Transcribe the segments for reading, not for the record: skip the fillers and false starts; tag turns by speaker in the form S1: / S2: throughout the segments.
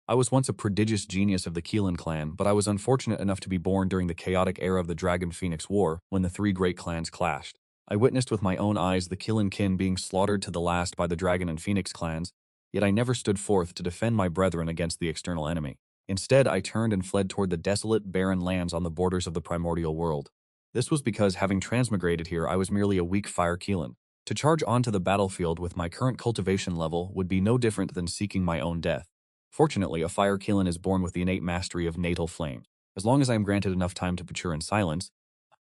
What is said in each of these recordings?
S1: I was once a prodigious genius of the Qilin clan, but I was unfortunate enough to be born during the chaotic era of the Dragon Phoenix War, when the three great clans clashed. I witnessed with my own eyes the Qilin kin being slaughtered to the last by the Dragon and Phoenix clans, yet I never stood forth to defend my brethren against the external enemy. Instead, I turned and fled toward the desolate, barren lands on the borders of the Primordial World. This was because, having transmigrated here, I was merely a weak Fire Qilin. To charge onto the battlefield with my current cultivation level would be no different than seeking my own death. Fortunately, a Fire Qilin is born with the innate mastery of natal flame. As long as I am granted enough time to mature in silence,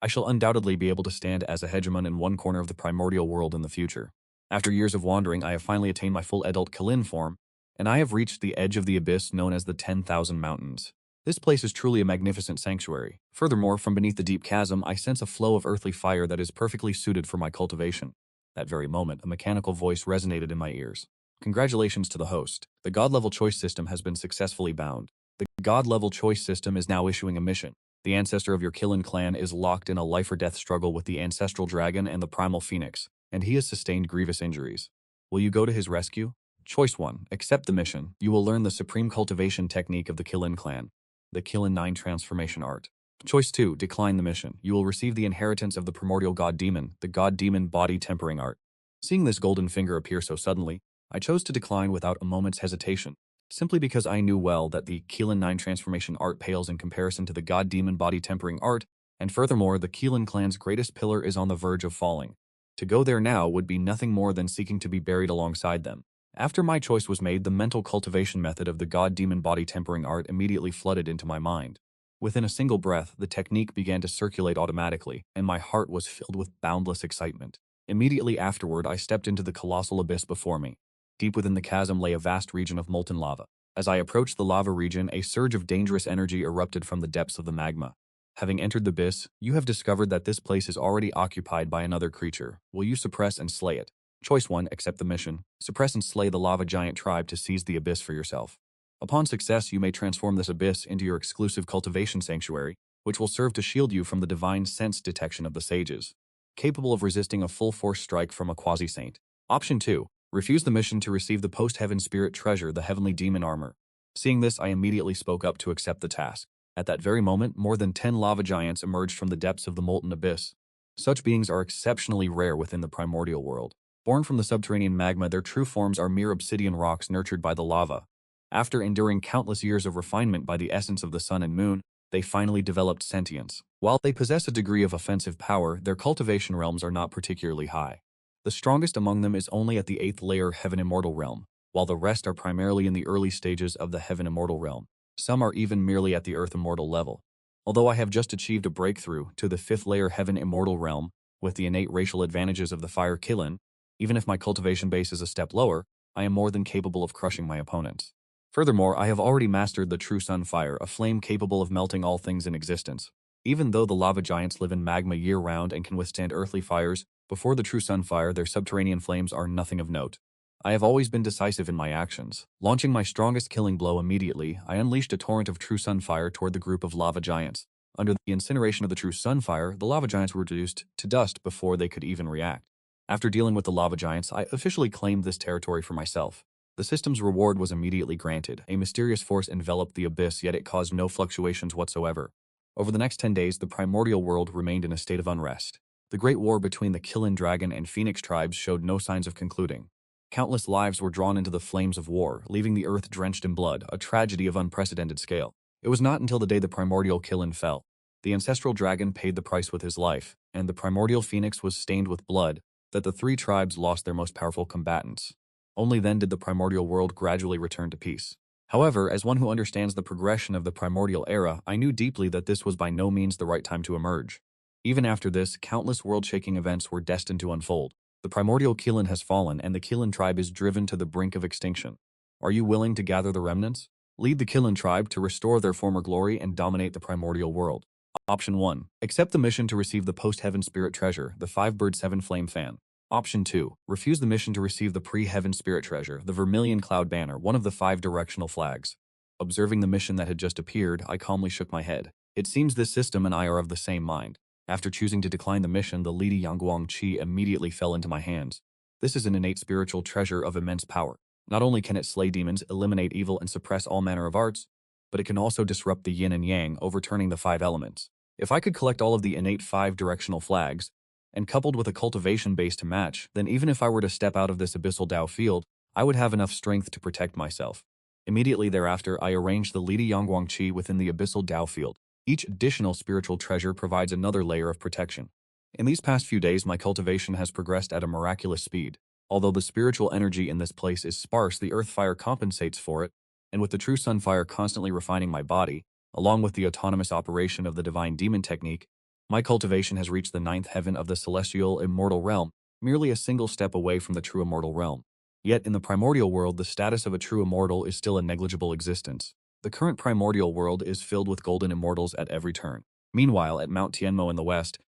S1: I shall undoubtedly be able to stand as a hegemon in one corner of the Primordial World in the future. After years of wandering, I have finally attained my full adult Qilin form, and I have reached the edge of the abyss known as the 10,000 Mountains. This place is truly a magnificent sanctuary. Furthermore, from beneath the deep chasm, I sense a flow of earthly fire that is perfectly suited for my cultivation. That very moment, a mechanical voice resonated in my ears. Congratulations to the host. The God-level choice system has been successfully bound. The God-level choice system is now issuing a mission. The ancestor of your Qilin clan is locked in a life-or-death struggle with the ancestral dragon and the primal phoenix, and he has sustained grievous injuries. Will you go to his rescue? Choice 1. Accept the mission. You will learn the supreme cultivation technique of the Qilin clan, the Qilin 9 transformation art. Choice 2. Decline the mission. You will receive the inheritance of the primordial god demon, the god demon body tempering art. Seeing this golden finger appear so suddenly, I chose to decline without a moment's hesitation, simply because I knew well that the Qilin 9 transformation art pales in comparison to the god demon body tempering art, and furthermore, the Qilin clan's greatest pillar is on the verge of falling. To go there now would be nothing more than seeking to be buried alongside them. After my choice was made, the mental cultivation method of the god demon body tempering art immediately flooded into my mind. Within a single breath, the technique began to circulate automatically, and my heart was filled with boundless excitement. Immediately afterward, I stepped into the colossal abyss before me. Deep within the chasm lay a vast region of molten lava. As I approached the lava region, a surge of dangerous energy erupted from the depths of the magma. Having entered the abyss, you have discovered that this place is already occupied by another creature. Will you suppress and slay it? Choice 1. Accept the mission. Suppress and slay the lava giant tribe to seize the abyss for yourself. Upon success, you may transform this abyss into your exclusive cultivation sanctuary, which will serve to shield you from the divine sense detection of the sages, capable of resisting a full-force strike from a quasi-saint. Option 2. Refuse the mission to receive the post-heaven spirit treasure, the heavenly demon armor. Seeing this, I immediately spoke up to accept the task. At that very moment, more than 10 lava giants emerged from the depths of the molten abyss. Such beings are exceptionally rare within the primordial world. Born from the subterranean magma, their true forms are mere obsidian rocks nurtured by the lava. After enduring countless years of refinement by the essence of the sun and moon, they finally developed sentience. While they possess a degree of offensive power, their cultivation realms are not particularly high. The strongest among them is only at the 8th layer Heaven Immortal realm, while the rest are primarily in the early stages of the Heaven Immortal realm. Some are even merely at the Earth Immortal level. Although I have just achieved a breakthrough to the 5th layer Heaven Immortal realm with the innate racial advantages of the Fire Qilin, even if my cultivation base is a step lower, I am more than capable of crushing my opponents. Furthermore, I have already mastered the true sun fire, a flame capable of melting all things in existence. Even though the lava giants live in magma year-round and can withstand earthly fires, before the true sunfire, their subterranean flames are nothing of note. I have always been decisive in my actions. Launching my strongest killing blow immediately, I unleashed a torrent of true sunfire toward the group of lava giants. Under the incineration of the true sunfire, the lava giants were reduced to dust before they could even react. After dealing with the lava giants, I officially claimed this territory for myself. The system's reward was immediately granted. A mysterious force enveloped the abyss, yet it caused no fluctuations whatsoever. Over the next 10 days, the primordial world remained in a state of unrest. The great war between the Qilin dragon and Phoenix tribes showed no signs of concluding. Countless lives were drawn into the flames of war, leaving the earth drenched in blood, a tragedy of unprecedented scale. It was not until the day the primordial Qilin fell. The ancestral dragon paid the price with his life, and the primordial phoenix was stained with blood, that the three tribes lost their most powerful combatants. Only then did the primordial world gradually return to peace. However, as one who understands the progression of the primordial era, I knew deeply that this was by no means the right time to emerge. Even after this, countless world-shaking events were destined to unfold. The primordial Qilin has fallen, and the Qilin tribe is driven to the brink of extinction. Are you willing to gather the remnants? Lead the Qilin tribe to restore their former glory and dominate the primordial world. Option 1. Accept the mission to receive the post-heaven spirit treasure, the 5-bird 7-flame fan. Option 2. Refuse the mission to receive the pre-heaven spirit treasure, the vermilion cloud banner, one of the 5 directional flags. Observing the mission that had just appeared, I calmly shook my head. It seems this system and I are of the same mind. After choosing to decline the mission, the Lidi Yangguang Qi immediately fell into my hands. This is an innate spiritual treasure of immense power. Not only can it slay demons, eliminate evil, and suppress all manner of arts, but it can also disrupt the yin and yang, overturning the five elements. If I could collect all of the innate five-directional flags, and coupled with a cultivation base to match, then even if I were to step out of this abyssal Dao field, I would have enough strength to protect myself. Immediately thereafter, I arranged the Lidi Yangguang Qi within the abyssal Dao field. Each additional spiritual treasure provides another layer of protection. In these past few days, my cultivation has progressed at a miraculous speed. Although the spiritual energy in this place is sparse, the earth fire compensates for it, and with the true sun fire constantly refining my body, along with the autonomous operation of the divine demon technique, my cultivation has reached the ninth heaven of the celestial immortal realm, merely a single step away from the true immortal realm. Yet in the primordial world, the status of a true immortal is still a negligible existence. The current primordial world is filled with golden immortals at every turn. Meanwhile, at Mount Tianmo in the west,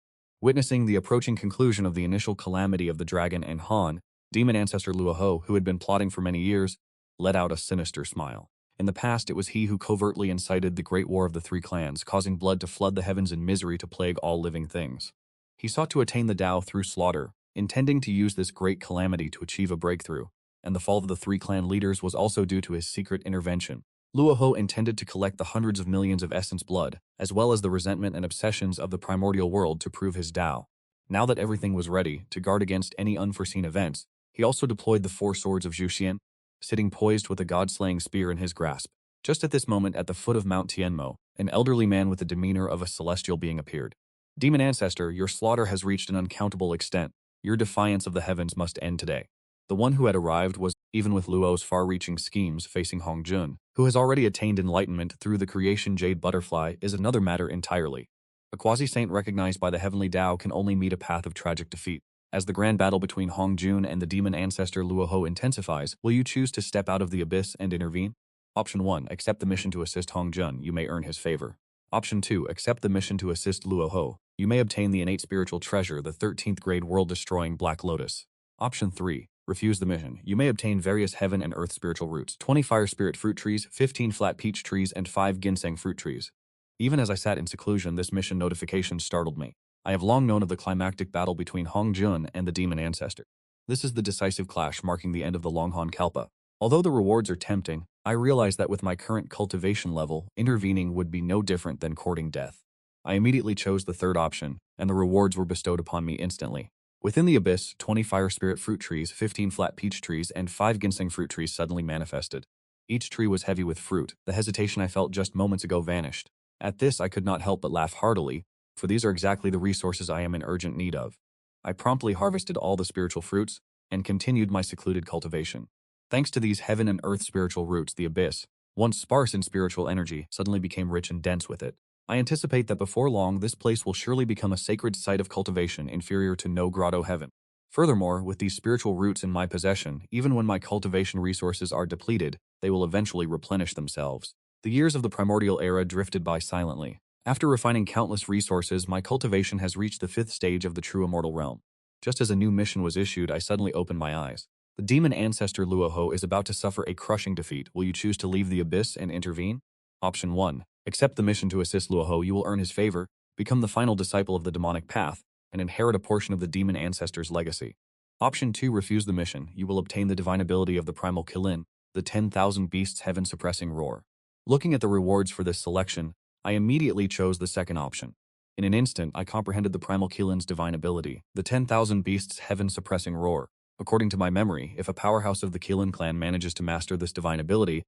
S1: witnessing the approaching conclusion of the initial calamity of the dragon and Han, demon ancestor Luoho, who had been plotting for many years, let out a sinister smile. In the past, it was he who covertly incited the great war of the three clans, causing blood to flood the heavens and misery to plague all living things. He sought to attain the Tao through slaughter, intending to use this great calamity to achieve a breakthrough, and the fall of the three clan leaders was also due to his secret intervention. Luoho intended to collect the hundreds of millions of essence blood, as well as the resentment and obsessions of the primordial world to prove his Tao. Now that everything was ready to guard against any unforeseen events, he also deployed the four swords of Zhuxian, sitting poised with a god-slaying spear in his grasp. Just at this moment, at the foot of Mount Tianmo, an elderly man with the demeanor of a celestial being appeared. Demon ancestor, your slaughter has reached an uncountable extent. Your defiance of the heavens must end today. The one who had arrived was, even with Luo's far-reaching schemes facing Hongjun, who has already attained enlightenment through the creation Jade Butterfly, is another matter entirely. A quasi-saint recognized by the heavenly Tao can only meet a path of tragic defeat. As the grand battle between Hongjun and the demon ancestor Luoho intensifies, will you choose to step out of the abyss and intervene? Option 1. Accept the mission to assist Hongjun. You may earn his favor. Option 2. Accept the mission to assist Luoho. You may obtain the innate spiritual treasure, the 13th grade world-destroying Black Lotus. Option 3. Refuse the mission. You may obtain various heaven and earth spiritual roots, 20 fire spirit fruit trees, 15 flat peach trees, and 5 ginseng fruit trees. Even as I sat in seclusion, this mission notification startled me. I have long known of the climactic battle between Hongjun and the demon ancestor. This is the decisive clash marking the end of the Longhan Kalpa. Although the rewards are tempting, I realize that with my current cultivation level, intervening would be no different than courting death. I immediately chose the third option, and the rewards were bestowed upon me instantly. Within the abyss, 20 fire spirit fruit trees, 15 flat peach trees, and 5 ginseng fruit trees suddenly manifested. Each tree was heavy with fruit. The hesitation I felt just moments ago vanished. At this, I could not help but laugh heartily, for these are exactly the resources I am in urgent need of. I promptly harvested all the spiritual fruits and continued my secluded cultivation. Thanks to these heaven and earth spiritual roots, the abyss, once sparse in spiritual energy, suddenly became rich and dense with it. I anticipate that before long, this place will surely become a sacred site of cultivation inferior to no grotto heaven. Furthermore, with these spiritual roots in my possession, even when my cultivation resources are depleted, they will eventually replenish themselves. The years of the primordial era drifted by silently. After refining countless resources, my cultivation has reached the 5th stage of the true immortal realm. Just as a new mission was issued, I suddenly opened my eyes. The demon ancestor Luoho is about to suffer a crushing defeat. Will you choose to leave the abyss and intervene? Option 1. Accept the mission to assist Luoho. You will earn his favor, become the final disciple of the demonic path, and inherit a portion of the demon ancestor's legacy. Option 2. Refuse the mission. You will obtain the divine ability of the Primal Qilin, the 10,000 beasts heaven-suppressing roar. Looking at the rewards for this selection, I immediately chose the second option. In an instant, I comprehended the Primal Qilin's divine ability, the 10,000 beasts heaven-suppressing roar. According to my memory, if a powerhouse of the Qilin clan manages to master this divine ability,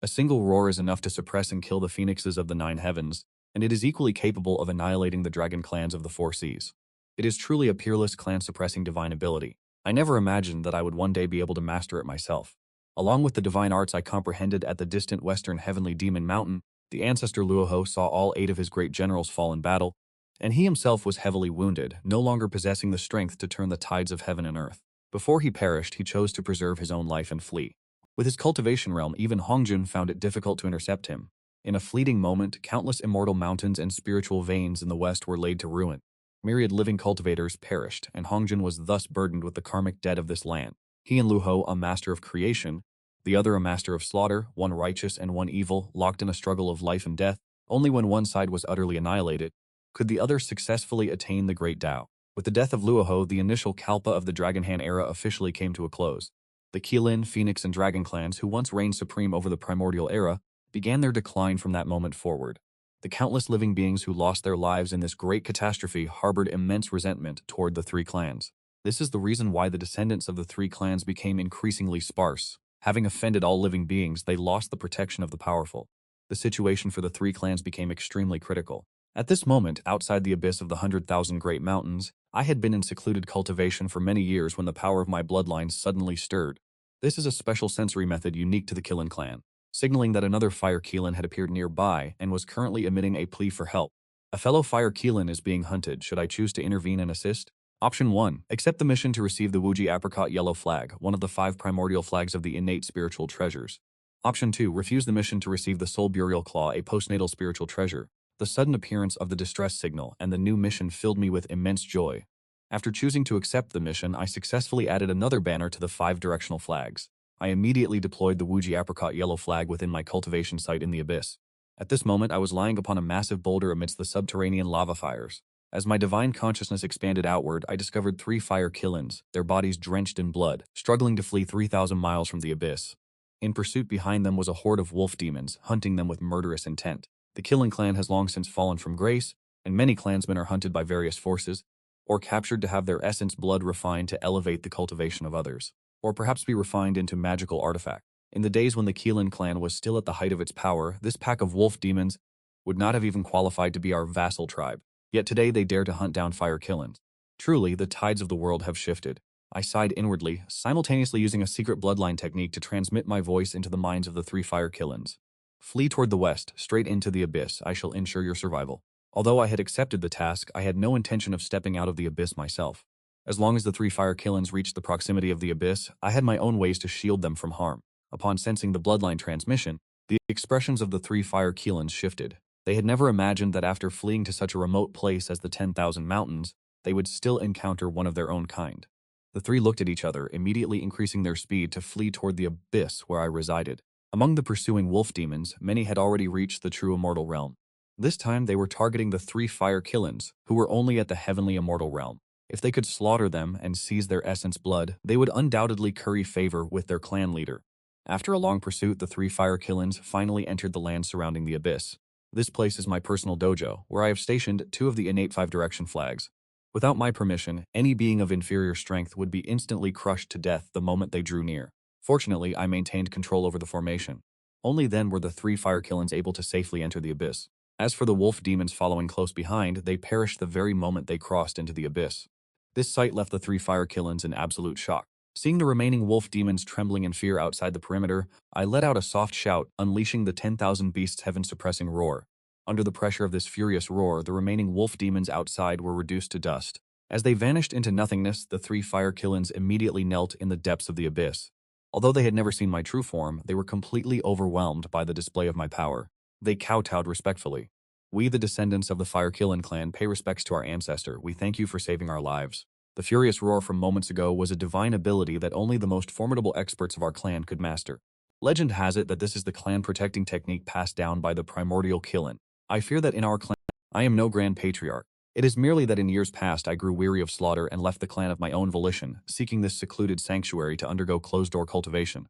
S1: a single roar is enough to suppress and kill the phoenixes of the 9 heavens, and it is equally capable of annihilating the dragon clans of the 4 seas. It is truly a peerless clan-suppressing divine ability. I never imagined that I would one day be able to master it myself. Along with the divine arts I comprehended at the distant western heavenly demon mountain, the ancestor Luoho saw all 8 of his great generals fall in battle, and he himself was heavily wounded, no longer possessing the strength to turn the tides of heaven and earth. Before he perished, he chose to preserve his own life and flee. With his cultivation realm, even Hongjun found it difficult to intercept him. In a fleeting moment, countless immortal mountains and spiritual veins in the west were laid to ruin. Myriad living cultivators perished, and Hongjun was thus burdened with the karmic debt of this land. He and Luoho, a master of creation, the other a master of slaughter, one righteous and one evil, locked in a struggle of life and death. Only when one side was utterly annihilated could the other successfully attain the great Tao. With the death of Luoho, the initial Kalpa of the Dragon Han era officially came to a close. The Qilin, Phoenix, and Dragon clans, who once reigned supreme over the Primordial era, began their decline from that moment forward. The countless living beings who lost their lives in this great catastrophe harbored immense resentment toward the three clans. This is the reason why the descendants of the three clans became increasingly sparse. Having offended all living beings, they lost the protection of the powerful. The situation for the three clans became extremely critical. At this moment, outside the abyss of the 100,000 Great Mountains, I had been in secluded cultivation for many years when the power of my bloodline suddenly stirred. This is a special sensory method unique to the Qilin clan, signaling that another Fire Qilin had appeared nearby and was currently emitting a plea for help. A fellow Fire Qilin is being hunted. Should I choose to intervene and assist? Option 1. Accept the mission to receive the Wuji Apricot Yellow Flag, one of the 5 primordial flags of the innate spiritual treasures. Option 2. Refuse the mission to receive the Soul Burial Claw, a postnatal spiritual treasure. The sudden appearance of the distress signal and the new mission filled me with immense joy. After choosing to accept the mission, I successfully added another banner to the 5 directional flags. I immediately deployed the Wuji Apricot Yellow Flag within my cultivation site in the abyss. At this moment, I was lying upon a massive boulder amidst the subterranean lava fires. As my divine consciousness expanded outward, I discovered 3 Fire Qilins, their bodies drenched in blood, struggling to flee 3,000 miles from the abyss. In pursuit behind them was a horde of wolf demons, hunting them with murderous intent. The Qilin clan has long since fallen from grace, and many clansmen are hunted by various forces, or captured to have their essence blood refined to elevate the cultivation of others, or perhaps be refined into magical artifact. In the days when the Qilin clan was still at the height of its power, this pack of wolf demons would not have even qualified to be our vassal tribe. Yet today they dare to hunt down Fire Qilins. Truly, the tides of the world have shifted. I sighed inwardly, simultaneously using a secret bloodline technique to transmit my voice into the minds of the 3 Fire Qilins. Flee toward the west, straight into the abyss. I shall ensure your survival. Although I had accepted the task, I had no intention of stepping out of the abyss myself. As long as the 3 Fire Qilins reached the proximity of the abyss, I had my own ways to shield them from harm. Upon sensing the bloodline transmission, the expressions of the 3 Fire Qilins shifted. They had never imagined that after fleeing to such a remote place as the 10,000 mountains, they would still encounter one of their own kind. The 3 looked at each other, immediately increasing their speed to flee toward the abyss where I resided. Among the pursuing wolf demons, many had already reached the true immortal realm. This time they were targeting the 3 Fire Qilins, who were only at the heavenly immortal realm. If they could slaughter them and seize their essence blood, they would undoubtedly curry favor with their clan leader. After a long pursuit, the 3 Fire Qilins finally entered the land surrounding the abyss. This place is my personal dojo, where I have stationed 2 of the innate 5-direction flags. Without my permission, any being of inferior strength would be instantly crushed to death the moment they drew near. Fortunately, I maintained control over the formation. Only then were the 3 Fire Qilins able to safely enter the abyss. As for the wolf demons following close behind, they perished the very moment they crossed into the abyss. This sight left the 3 Fire Qilins in absolute shock. Seeing the remaining wolf demons trembling in fear outside the perimeter, I let out a soft shout, unleashing the 10,000 beasts' heaven-suppressing roar. Under the pressure of this furious roar, the remaining wolf demons outside were reduced to dust. As they vanished into nothingness, the 3 Fire Qilins immediately knelt in the depths of the abyss. Although they had never seen my true form, they were completely overwhelmed by the display of my power. They kowtowed respectfully. We, the descendants of the Fire Qilin clan, pay respects to our ancestor. We thank you for saving our lives. The furious roar from moments ago was a divine ability that only the most formidable experts of our clan could master. Legend has it that this is the clan-protecting technique passed down by the Primordial Qilin. I fear that in our clan, I am no grand patriarch. It is merely that in years past I grew weary of slaughter and left the clan of my own volition, seeking this secluded sanctuary to undergo closed-door cultivation.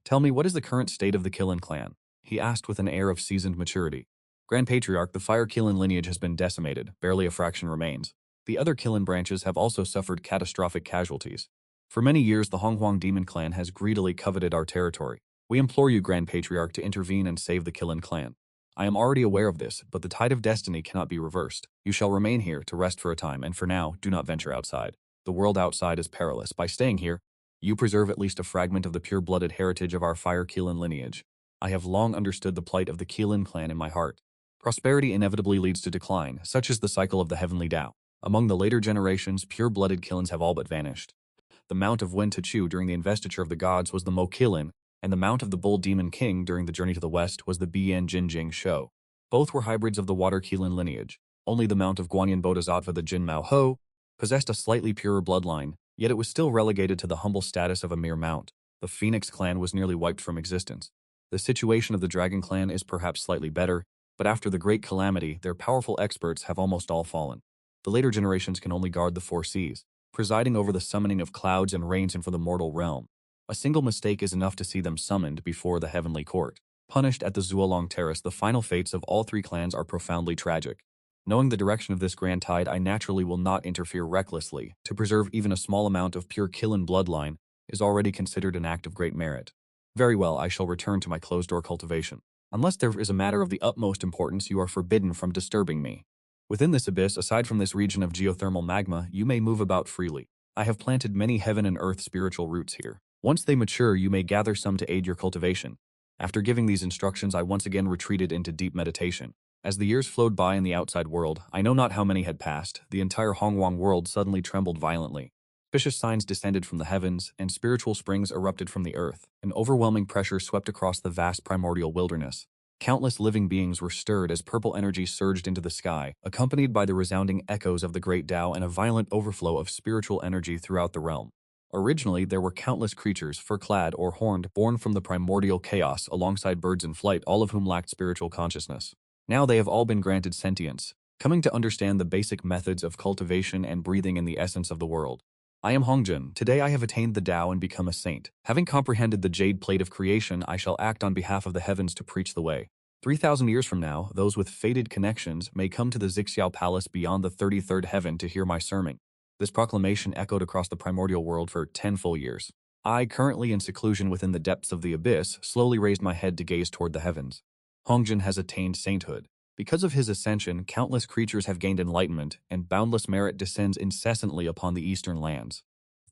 S1: Tell me, what is the current state of the Qilin clan? He asked with an air of seasoned maturity. Grand Patriarch, the Fire Qilin lineage has been decimated, barely a fraction remains. The other Qilin branches have also suffered catastrophic casualties. For many years, the Honghuang Demon clan has greedily coveted our territory. We implore you, Grand Patriarch, to intervene and save the Qilin clan. I am already aware of this, but the tide of destiny cannot be reversed. You shall remain here to rest for a time, and for now, do not venture outside. The world outside is perilous. By staying here, you preserve at least a fragment of the pure-blooded heritage of our Fire Qilin lineage. I have long understood the plight of the Qilin clan in my heart. Prosperity inevitably leads to decline, such is the cycle of the heavenly Tao. Among the later generations, pure-blooded Qilins have all but vanished. The mount of Wen Tachu during the investiture of the gods was the Mo Qilin, and the mount of the Bull Demon King during the journey to the west was the Bian Jinjing Shou. Both were hybrids of the Water Qilin lineage. Only the mount of Guanyin Bodhisattva, the Jin Mao Ho, possessed a slightly purer bloodline, yet it was still relegated to the humble status of a mere mount. The Phoenix clan was nearly wiped from existence. The situation of the Dragon clan is perhaps slightly better, but after the Great Calamity, their powerful experts have almost all fallen. The later generations can only guard the 4 seas, presiding over the summoning of clouds and rains and for the mortal realm. A single mistake is enough to see them summoned before the heavenly court. Punished at the Zuolong Terrace, the final fates of all three clans are profoundly tragic. Knowing the direction of this grand tide, I naturally will not interfere recklessly. To preserve even a small amount of pure Qilin bloodline is already considered an act of great merit. Very well, I shall return to my closed-door cultivation. Unless there is a matter of the utmost importance, you are forbidden from disturbing me. Within this abyss, aside from this region of geothermal magma, you may move about freely. I have planted many heaven and earth spiritual roots here. Once they mature, you may gather some to aid your cultivation. After giving these instructions, I once again retreated into deep meditation. As the years flowed by in the outside world, I know not how many had passed, the entire Hongwang world suddenly trembled violently. Suspicious signs descended from the heavens, and spiritual springs erupted from the earth. An overwhelming pressure swept across the vast primordial wilderness. Countless living beings were stirred as purple energy surged into the sky, accompanied by the resounding echoes of the great Tao and a violent overflow of spiritual energy throughout the realm. Originally, there were countless creatures, fur-clad or horned, born from the primordial chaos alongside birds in flight, all of whom lacked spiritual consciousness. Now they have all been granted sentience, coming to understand the basic methods of cultivation and breathing in the essence of the world. I am Hongjun. Today I have attained the Tao and become a saint. Having comprehended the jade plate of creation, I shall act on behalf of the heavens to preach the way. 3,000 years from now, those with fated connections may come to the Zixiao Palace beyond the 33rd heaven to hear my sermon. This proclamation echoed across the primordial world for 10 full years. I, currently in seclusion within the depths of the abyss, slowly raised my head to gaze toward the heavens. Hongjun has attained sainthood. Because of his ascension, countless creatures have gained enlightenment, and boundless merit descends incessantly upon the eastern lands.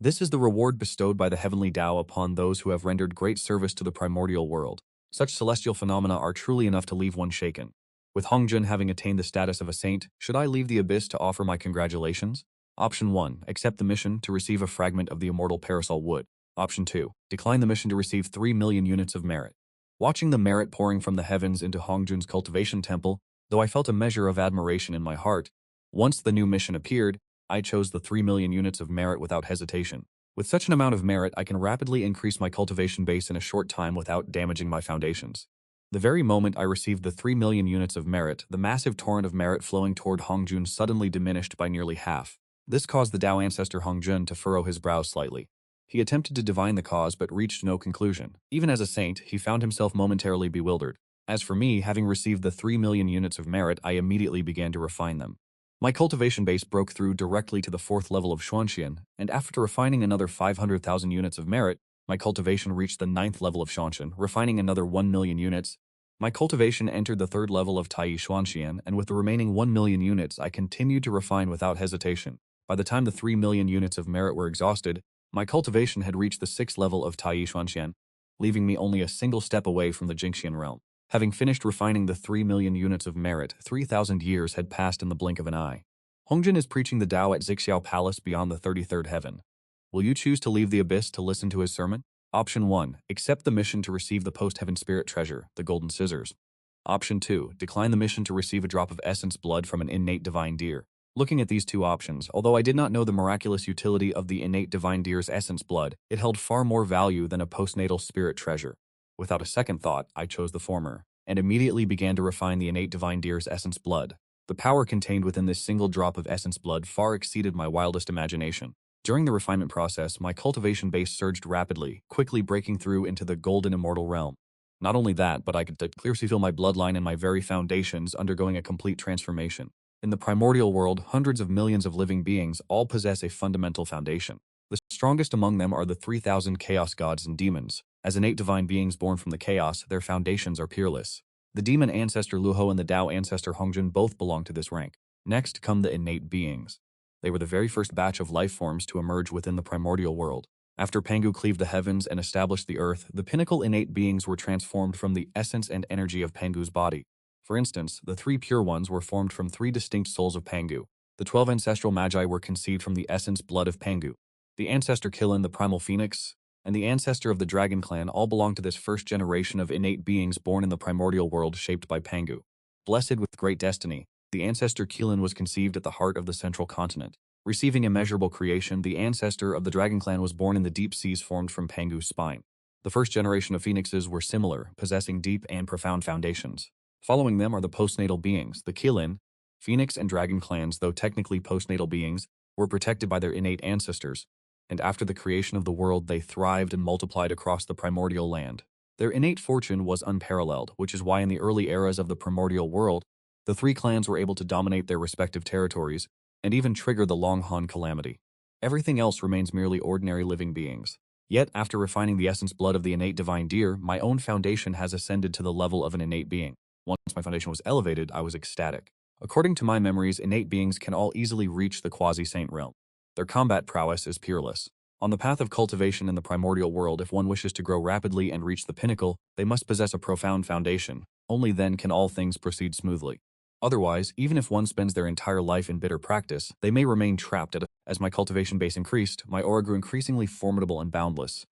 S1: This is the reward bestowed by the heavenly Tao upon those who have rendered great service to the primordial world. Such celestial phenomena are truly enough to leave one shaken. With Hongjun having attained the status of a saint, should I leave the abyss to offer my congratulations? Option 1. Accept the mission to receive a fragment of the immortal parasol wood. Option 2. Decline the mission to receive 3 million units of merit. Watching the merit pouring from the heavens into Hongjun's cultivation temple, though I felt a measure of admiration in my heart, once the new mission appeared, I chose the 3 million units of merit without hesitation. With such an amount of merit, I can rapidly increase my cultivation base in a short time without damaging my foundations. The very moment I received the 3 million units of merit, the massive torrent of merit flowing toward Hongjun suddenly diminished by nearly half. This caused the Tao ancestor Hongjun to furrow his brows slightly. He attempted to divine the cause but reached no conclusion. Even as a saint, he found himself momentarily bewildered. As for me, having received the 3 million units of merit, I immediately began to refine them. My cultivation base broke through directly to the 4th level of Xuanxian, and after refining another 500,000 units of merit, my cultivation reached the 9th level of Xuanxian, refining another 1 million units. My cultivation entered the 3rd level of Tai Xuanxian, and with the remaining 1 million units, I continued to refine without hesitation. By the time the 3 million units of merit were exhausted, my cultivation had reached the 6th level of Tai Xuanxian, leaving me only a single step away from the Jingxian realm. Having finished refining the 3 million units of merit, 3,000 years had passed in the blink of an eye. Hongjun is preaching the Tao at Zixiao Palace beyond the 33rd heaven. Will you choose to leave the abyss to listen to his sermon? Option 1. Accept the mission to receive the post-heaven spirit treasure, the golden scissors. Option 2. Decline the mission to receive a drop of essence blood from an innate divine deer. Looking at these two options, although I did not know the miraculous utility of the innate divine deer's essence blood, it held far more value than a postnatal spirit treasure. Without a second thought, I chose the former, and immediately began to refine the innate divine deer's essence blood. The power contained within this single drop of essence blood far exceeded my wildest imagination. During the refinement process, my cultivation base surged rapidly, quickly breaking through into the golden immortal realm. Not only that, but I could clearly feel my bloodline and my very foundations undergoing a complete transformation. In the primordial world, hundreds of millions of living beings all possess a fundamental foundation. The strongest among them are the 3,000 chaos gods and demons. As innate divine beings born from the chaos, their foundations are peerless. The demon ancestor Luho and the Tao ancestor Hongjun both belong to this rank. Next come the innate beings. They were the very first batch of life forms to emerge within the primordial world. After Pangu cleaved the heavens and established the earth, the pinnacle innate beings were transformed from the essence and energy of Pangu's body. For instance, the 3 pure ones were formed from 3 distinct souls of Pangu. The 12 ancestral magi were conceived from the essence blood of Pangu. The ancestor Qilin, the primal phoenix, and the ancestor of the dragon clan all belong to this first generation of innate beings born in the primordial world shaped by Pangu. Blessed with great destiny, the ancestor Qilin was conceived at the heart of the central continent. Receiving immeasurable creation, the ancestor of the dragon clan was born in the deep seas formed from Pangu's spine. The first generation of phoenixes were similar, possessing deep and profound foundations. Following them are the postnatal beings. The Qilin, phoenix and dragon clans, though technically postnatal beings, were protected by their innate ancestors. and after the creation of the world they thrived and multiplied across the primordial land. Their innate fortune was unparalleled, which is why in the early eras of the Primordial World, the three clans were able to dominate their respective territories and even trigger the Long Han calamity. Everything else remains merely ordinary living beings. Yet, after refining the essence blood of the innate divine deer, my own foundation has ascended to the level of an innate being. Once my foundation was elevated, I was ecstatic. According to my memories, innate beings can all easily reach the quasi-saint realm. Their combat prowess is peerless. On the path of cultivation in the primordial world, if one wishes to grow rapidly and reach the pinnacle, they must possess a profound foundation. Only then can all things proceed smoothly. Otherwise, even if one spends their entire life in bitter practice, they may remain trapped. As my cultivation base increased, my aura grew increasingly formidable and boundless.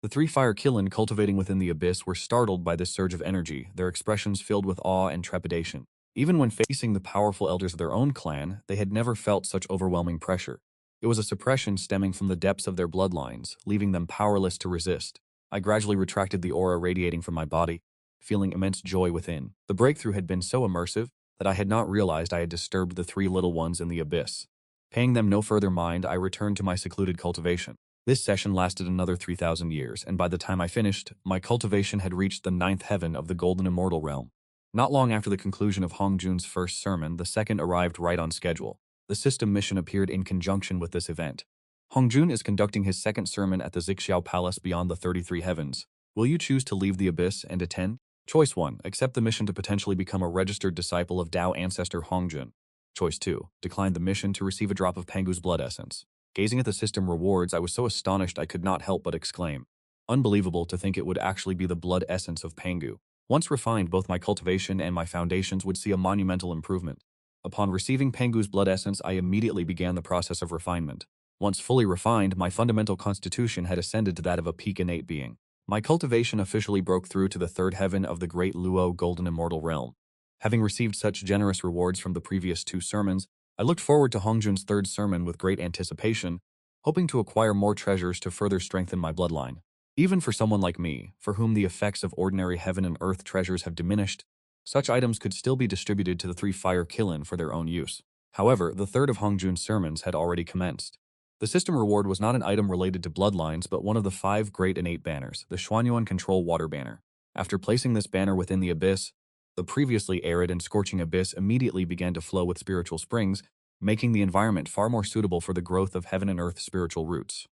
S1: The three Fire Qilin cultivating within the abyss were startled by this surge of energy, their expressions filled with awe and trepidation. Even when facing the powerful elders of their own clan, they had never felt such overwhelming pressure. It was a suppression stemming from the depths of their bloodlines, leaving them powerless to resist. I gradually retracted the aura radiating from my body, feeling immense joy within. The breakthrough had been so immersive that I had not realized I had disturbed the three little ones in the abyss. Paying them no further mind, I returned to my secluded cultivation. This session lasted another 3,000 years, and by the time I finished, my cultivation had reached the 9th heaven of the golden immortal realm. Not long after the conclusion of Hongjun's first sermon, the second arrived right on schedule. The system mission appeared in conjunction with this event. Hongjun is conducting his second sermon at the Zixiao Palace beyond the 33 heavens. Will you choose to leave the abyss and attend? Choice 1. Accept the mission to potentially become a registered disciple of Tao ancestor Hongjun. Choice 2. Decline the mission to receive a drop of Pangu's blood essence. Gazing at the system rewards, I was so astonished I could not help but exclaim. Unbelievable to think it would actually be the blood essence of Pangu. Once refined, both my cultivation and my foundations would see a monumental improvement. Upon receiving Pangu's blood essence, I immediately began the process of refinement. Once fully refined, my fundamental constitution had ascended to that of a peak innate being. My cultivation officially broke through to the third heaven of the great Luo golden immortal realm. Having received such generous rewards from the previous two sermons, I looked forward to Hongjun's third sermon with great anticipation, hoping to acquire more treasures to further strengthen my bloodline. Even for someone like me, for whom the effects of ordinary heaven and earth treasures have diminished, such items could still be distributed to the three Fire Qilin for their own use. However, the third of Hongjun's sermons had already commenced. The system reward was not an item related to bloodlines, but one of the 5 great innate banners, the Xuanyuan Control Water Banner. After placing this banner within the abyss, the previously arid and scorching abyss immediately began to flow with spiritual springs, making the environment far more suitable for the growth of heaven and earth spiritual roots.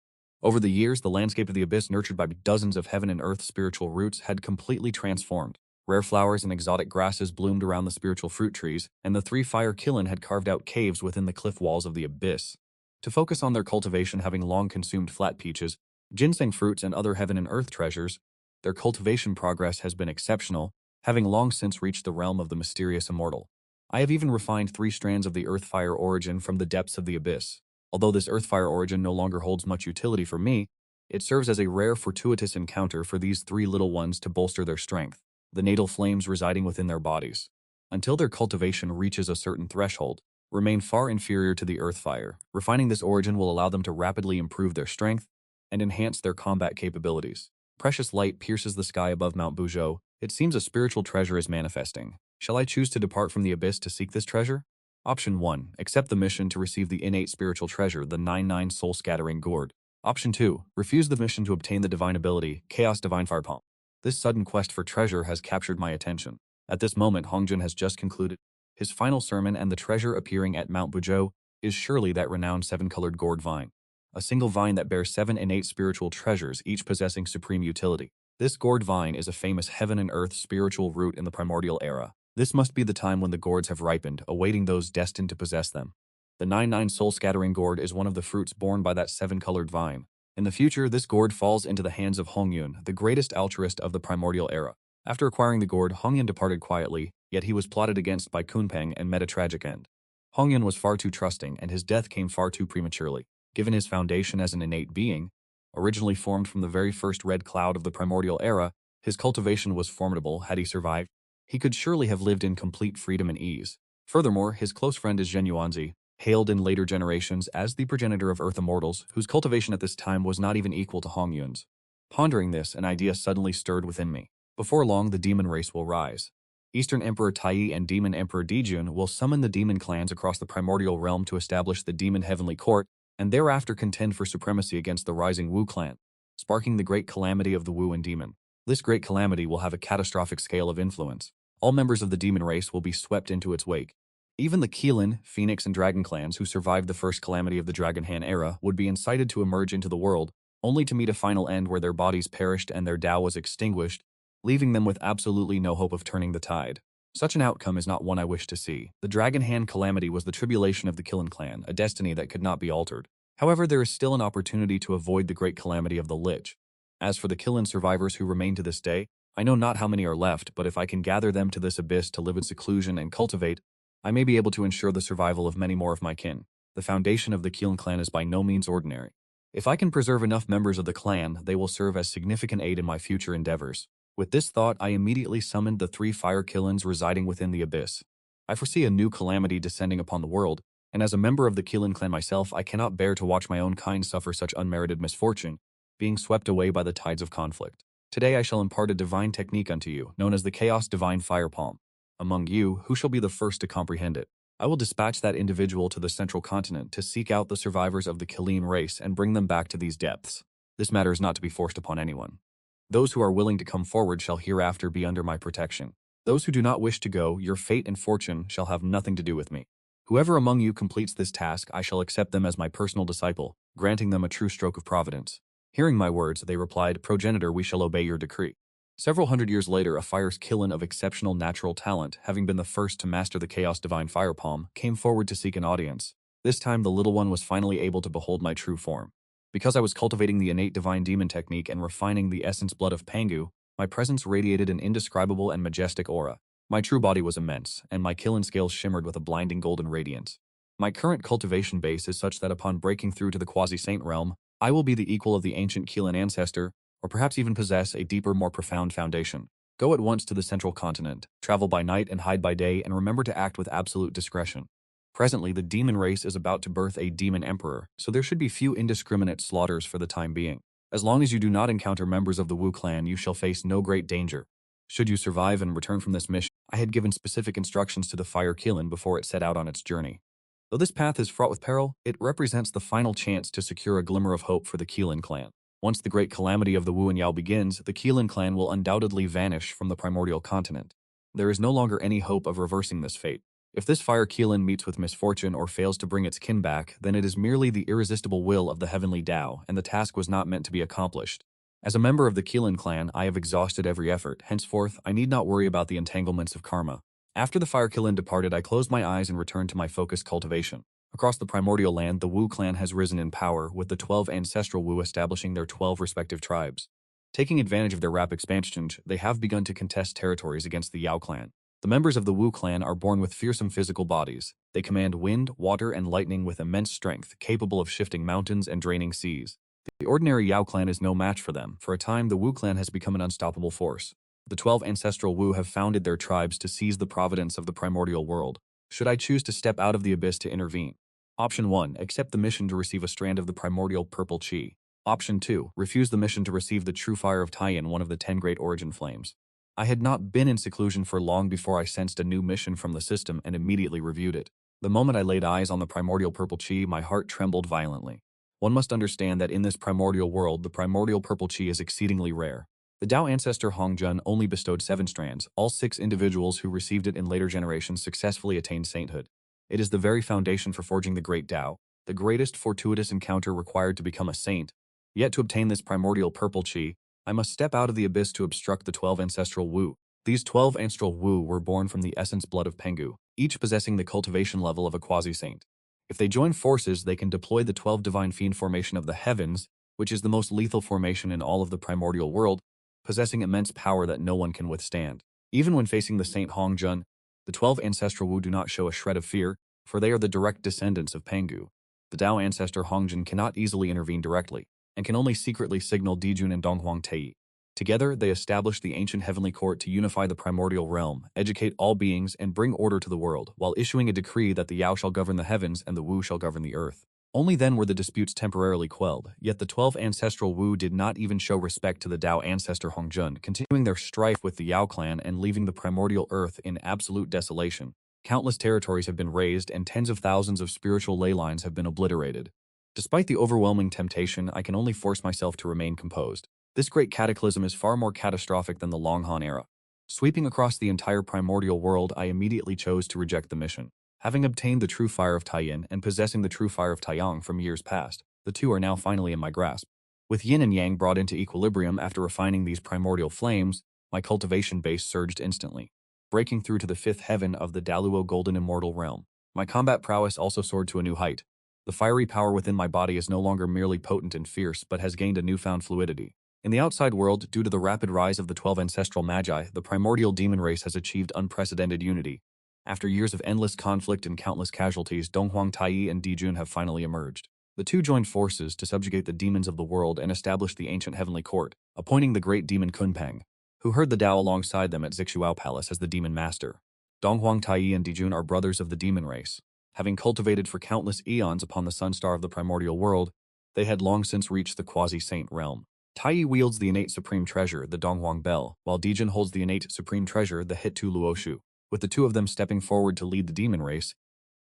S1: Over the years, the landscape of the abyss, nurtured by dozens of heaven and earth spiritual roots, had completely transformed. Rare flowers and exotic grasses bloomed around the spiritual fruit trees, and the three Fire Qilin had carved out caves within the cliff walls of the abyss. To focus on their cultivation, having long consumed flat peaches, ginseng fruits, and other heaven and earth treasures, their cultivation progress has been exceptional, having long since reached the realm of the mysterious immortal. I have even refined 3 strands of the earth fire origin from the depths of the abyss. Although this earth fire origin no longer holds much utility for me, it serves as a rare fortuitous encounter for these 3 little ones to bolster their strength, the natal flames residing within their bodies. Until their cultivation reaches a certain threshold, remain far inferior to the earth fire. Refining this origin will allow them to rapidly improve their strength and enhance their combat capabilities. Precious light pierces the sky above Mount Buzhou. It seems a spiritual treasure is manifesting. Shall I choose to depart from the abyss to seek this treasure? Option 1. Accept the mission to receive the innate spiritual treasure, the 99 soul-scattering gourd. Option 2. Refuse the mission to obtain the divine ability, Chaos Divine Fire Palm. This sudden quest for treasure has captured my attention. At this moment, Hongjun has just concluded his final sermon, and the treasure appearing at Mount Buzhou is surely that renowned 7-colored gourd vine. A single vine that bears 7 innate spiritual treasures, each possessing supreme utility. This gourd vine is a famous heaven and earth spiritual root in the primordial era. This must be the time when the gourds have ripened, awaiting those destined to possess them. The 99 soul-scattering gourd is one of the fruits borne by that 7-colored vine. In the future, this gourd falls into the hands of Hongyun, the greatest altruist of the primordial era. After acquiring the gourd, Hongyun departed quietly, yet he was plotted against by Kunpeng and met a tragic end. Hongyun was far too trusting, and his death came far too prematurely. Given his foundation as an innate being, originally formed from the very first red cloud of the primordial era, his cultivation was formidable. Had he survived, he could surely have lived in complete freedom and ease. Furthermore, his close friend is Zhen Yuanzi, hailed in later generations as the progenitor of Earth Immortals, whose cultivation at this time was not even equal to Hongyun's. Pondering this, an idea suddenly stirred within me. Before long, the demon race will rise. Eastern Emperor Tai and Demon Emperor Dijun will summon the demon clans across the primordial realm to establish the demon heavenly court and thereafter contend for supremacy against the rising Wu clan, sparking the great calamity of the Wu and Demon. This great calamity will have a catastrophic scale of influence. All members of the demon race will be swept into its wake. Even the Qilin, Phoenix, and Dragon clans who survived the first calamity of the Dragon Han era would be incited to emerge into the world, only to meet a final end where their bodies perished and their Tao was extinguished, leaving them with absolutely no hope of turning the tide. Such an outcome is not one I wish to see. The Dragon Han calamity was the tribulation of the Qilin clan, a destiny that could not be altered. However, there is still an opportunity to avoid the great calamity of the Lich. As for the Qilin survivors who remain to this day, I know not how many are left, but if I can gather them to this abyss to live in seclusion and cultivate, I may be able to ensure the survival of many more of my kin. The foundation of the Qilin clan is by no means ordinary. If I can preserve enough members of the clan, they will serve as significant aid in my future endeavors. With this thought, I immediately summoned the 3 Fire Qilins residing within the abyss. I foresee a new calamity descending upon the world, and as a member of the Qilin clan myself, I cannot bear to watch my own kind suffer such unmerited misfortune, being swept away by the tides of conflict. Today I shall impart a divine technique unto you, known as the Chaos Divine Fire Palm. Among you, who shall be the first to comprehend it? I will dispatch that individual to the central continent to seek out the survivors of the Qilin race and bring them back to these depths. This matter is not to be forced upon anyone. Those who are willing to come forward shall hereafter be under my protection. Those who do not wish to go, your fate and fortune shall have nothing to do with me. Whoever among you completes this task, I shall accept them as my personal disciple, granting them a true stroke of providence. Hearing my words, they replied, Progenitor, we shall obey your decree. Several hundred years later, a Fire Qilin of exceptional natural talent, having been the first to master the Chaos Divine Fire Palm, came forward to seek an audience. This time, the little one was finally able to behold my true form. Because I was cultivating the innate divine demon technique and refining the essence blood of Pangu, my presence radiated an indescribable and majestic aura. My true body was immense, and my Qilin scales shimmered with a blinding golden radiance. My current cultivation base is such that upon breaking through to the quasi-saint realm, I will be the equal of the ancient Qilin ancestor, or perhaps even possess a deeper, more profound foundation. Go at once to the central continent, travel by night and hide by day, and remember to act with absolute discretion. Presently, the demon race is about to birth a demon emperor, so there should be few indiscriminate slaughters for the time being. As long as you do not encounter members of the Wu clan, you shall face no great danger. Should you survive and return from this mission, I had given specific instructions to the Fire Qilin before it set out on its journey. Though this path is fraught with peril, it represents the final chance to secure a glimmer of hope for the Qilin clan. Once the great calamity of the Wu and Yao begins, the Qilin clan will undoubtedly vanish from the primordial continent. There is no longer any hope of reversing this fate. If this Fire Qilin meets with misfortune or fails to bring its kin back, then it is merely the irresistible will of the heavenly Tao, and the task was not meant to be accomplished. As a member of the Qilin clan, I have exhausted every effort. Henceforth, I need not worry about the entanglements of karma. After the Fire Qilin departed, I closed my eyes and returned to my focused cultivation. Across the primordial land, the Wu clan has risen in power, with the 12 ancestral Wu establishing their 12 respective tribes. Taking advantage of their rapid expansion, they have begun to contest territories against the Yao clan. The members of the Wu clan are born with fearsome physical bodies. They command wind, water, and lightning with immense strength, capable of shifting mountains and draining seas. The ordinary Yao clan is no match for them. For a time, the Wu clan has become an unstoppable force. The 12 ancestral Wu have founded their tribes to seize the providence of the primordial world. Should I choose to step out of the abyss to intervene? Option 1. Accept the mission to receive a strand of the primordial purple chi. Option 2. Refuse the mission to receive the true fire of Taiyin, one of the 10 great origin flames. I had not been in seclusion for long before I sensed a new mission from the system and immediately reviewed it. The moment I laid eyes on the primordial purple chi, my heart trembled violently. One must understand that in this primordial world, the primordial purple chi is exceedingly rare. The Tao ancestor Hongjun only bestowed 7 strands. All 6 individuals who received it in later generations successfully attained sainthood. It is the very foundation for forging the great Tao, the greatest fortuitous encounter required to become a saint. Yet to obtain this primordial purple chi, I must step out of the abyss to obstruct the 12 ancestral Wu. These 12 ancestral Wu were born from the essence blood of Pangu, each possessing the cultivation level of a quasi-saint. If they join forces, they can deploy the 12 divine fiend formation of the heavens, which is the most lethal formation in all of the primordial world, possessing immense power that no one can withstand. Even when facing the Saint Hongjun, the 12 ancestral Wu do not show a shred of fear, for they are the direct descendants of Pangu. The Tao ancestor Hongjun cannot easily intervene directly, and can only secretly signal Dijun and Donghuang Tei. Together, they establish the ancient heavenly court to unify the primordial realm, educate all beings, and bring order to the world, while issuing a decree that the Yao shall govern the heavens and the Wu shall govern the earth. Only then were the disputes temporarily quelled, yet the 12 ancestral Wu did not even show respect to the Tao ancestor Hongjun, continuing their strife with the Yao clan and leaving the primordial earth in absolute desolation. Countless territories have been razed and tens of thousands of spiritual ley lines have been obliterated. Despite the overwhelming temptation, I can only force myself to remain composed. This great cataclysm is far more catastrophic than the Long Han era. Sweeping across the entire primordial world, I immediately chose to reject the mission. Having obtained the true fire of Taiyin and possessing the true fire of Taiyang from years past, the two are now finally in my grasp. With yin and yang brought into equilibrium after refining these primordial flames, my cultivation base surged instantly, breaking through to the fifth heaven of the Daluo Golden Immortal Realm. My combat prowess also soared to a new height. The fiery power within my body is no longer merely potent and fierce, but has gained a newfound fluidity. In the outside world, due to the rapid rise of the 12 ancestral magi, the primordial demon race has achieved unprecedented unity. After years of endless conflict and countless casualties, Donghuang Taiyi and Dijun have finally emerged. The two joined forces to subjugate the demons of the world and establish the ancient heavenly court, appointing the great demon Kunpeng, who heard the Tao alongside them at Zixuao Palace as the demon master. Donghuang Taiyi and Dijun are brothers of the demon race. Having cultivated for countless eons upon the sunstar of the primordial world, they had long since reached the quasi-saint realm. Taiyi wields the innate supreme treasure, the Donghuang Bell, while Dijun holds the innate supreme treasure, the Hitu Luoshu. With the two of them stepping forward to lead the demon race,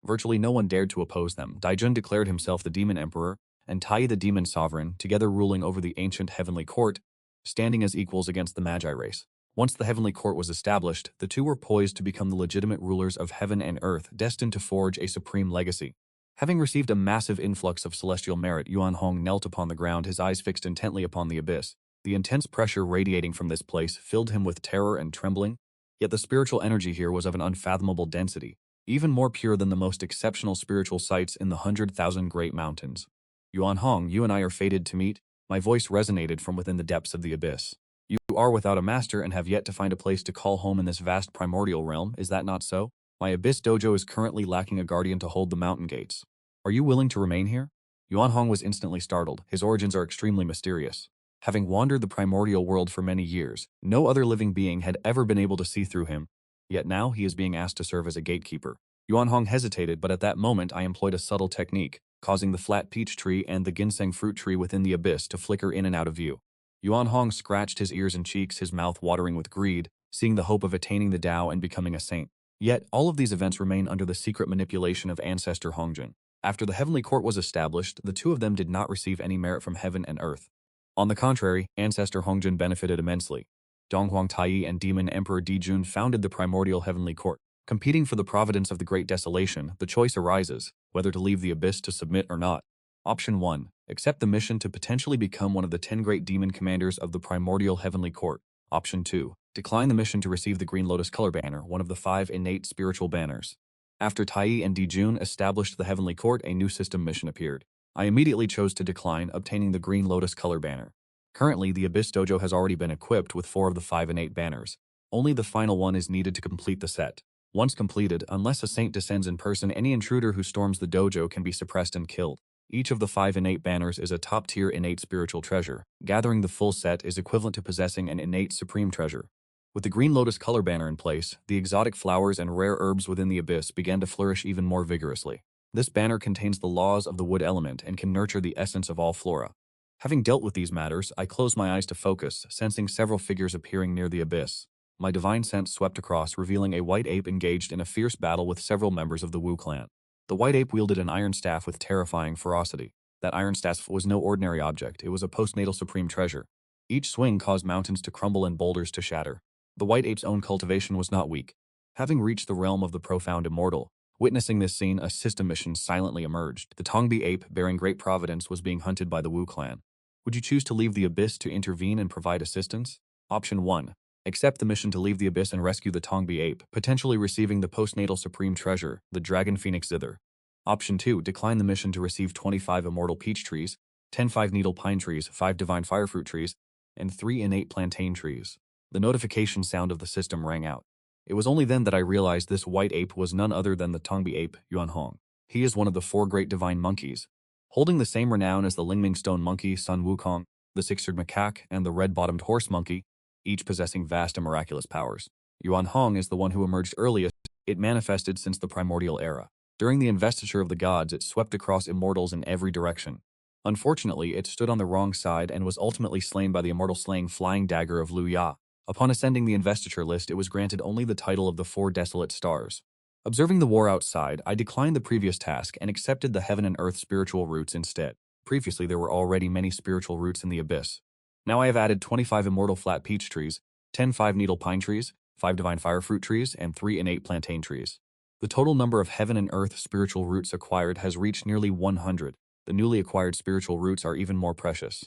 S1: virtually no one dared to oppose them. Dijun declared himself the demon emperor, and Taiyi the demon sovereign, together ruling over the ancient heavenly court, standing as equals against the magi race. Once the heavenly court was established, the two were poised to become the legitimate rulers of heaven and earth, destined to forge a supreme legacy. Having received a massive influx of celestial merit, Yuan Hong knelt upon the ground, his eyes fixed intently upon the abyss. The intense pressure radiating from this place filled him with terror and trembling, yet the spiritual energy here was of an unfathomable density, even more pure than the most exceptional spiritual sights in the 100,000 great mountains. Yuan Hong, you and I are fated to meet. My voice resonated from within the depths of the abyss. You are without a master and have yet to find a place to call home in this vast primordial realm, is that not so? My abyss dojo is currently lacking a guardian to hold the mountain gates. Are you willing to remain here? Yuan Hong was instantly startled. His origins are extremely mysterious. Having wandered the primordial world for many years, no other living being had ever been able to see through him, yet now he is being asked to serve as a gatekeeper. Yuan Hong hesitated, but at that moment I employed a subtle technique, causing the flat peach tree and the ginseng fruit tree within the abyss to flicker in and out of view. Yuan Hong scratched his ears and cheeks, his mouth watering with greed, seeing the hope of attaining the Tao and becoming a saint. Yet, all of these events remain under the secret manipulation of ancestor Hongjun. After the heavenly court was established, the two of them did not receive any merit from heaven and earth. On the contrary, ancestor Hongjun benefited immensely. Donghuang Taiyi and Demon Emperor Dijun founded the primordial heavenly court. Competing for the providence of the great desolation, the choice arises, whether to leave the abyss to submit or not. Option 1. Accept the mission to potentially become one of the 10 great demon commanders of the primordial heavenly court. Option 2. Decline the mission to receive the Green Lotus color banner, one of the 5 innate spiritual banners. After Taiyi and Dijun established the heavenly court, a new system mission appeared. I immediately chose to decline, obtaining the Green Lotus color banner. Currently, the Abyss Dojo has already been equipped with 4 of the 5 innate banners. Only the final one is needed to complete the set. Once completed, unless a saint descends in person, any intruder who storms the dojo can be suppressed and killed. Each of the 5 innate banners is a top-tier innate spiritual treasure. Gathering the full set is equivalent to possessing an innate supreme treasure. With the Green Lotus color banner in place, the exotic flowers and rare herbs within the abyss began to flourish even more vigorously. This banner contains the laws of the wood element and can nurture the essence of all flora. Having dealt with these matters, I closed my eyes to focus, sensing several figures appearing near the abyss. My divine sense swept across, revealing a white ape engaged in a fierce battle with several members of the Wu clan. The white ape wielded an iron staff with terrifying ferocity. That iron staff was no ordinary object, it was a postnatal supreme treasure. Each swing caused mountains to crumble and boulders to shatter. The white ape's own cultivation was not weak. Having reached the realm of the profound immortal, witnessing this scene, a system mission silently emerged. The Tongbi ape, bearing great providence, was being hunted by the Wu clan. Would you choose to leave the abyss to intervene and provide assistance? Option 1. Accept the mission to leave the abyss and rescue the Tongbi ape, potentially receiving the postnatal supreme treasure, the Dragon Phoenix Zither. Option 2. Decline the mission to receive 25 immortal peach trees, 10 5-needle pine trees, 5 divine firefruit trees, and 3 innate plantain trees. The notification sound of the system rang out. It was only then that I realized this white ape was none other than the Tongbi ape, Yuan Hong. He is one of the 4 great divine monkeys, holding the same renown as the Lingming stone monkey, Sun Wukong, the 6-eared macaque, and the red-bottomed horse monkey, each possessing vast and miraculous powers. Yuan Hong is the one who emerged earliest. It manifested since the primordial era. During the investiture of the gods, it swept across immortals in every direction. Unfortunately, it stood on the wrong side and was ultimately slain by the immortal-slaying flying dagger of Lu Ya. Upon ascending the investiture list, it was granted only the title of the 4 desolate stars. Observing the war outside, I declined the previous task and accepted the heaven and earth spiritual roots instead. Previously, there were already many spiritual roots in the abyss. Now I have added 25 immortal flat peach trees, 10 five-needle pine trees, 5 divine fire fruit trees, and 3 innate plantain trees. The total number of heaven and earth spiritual roots acquired has reached nearly 100. The newly acquired spiritual roots are even more precious.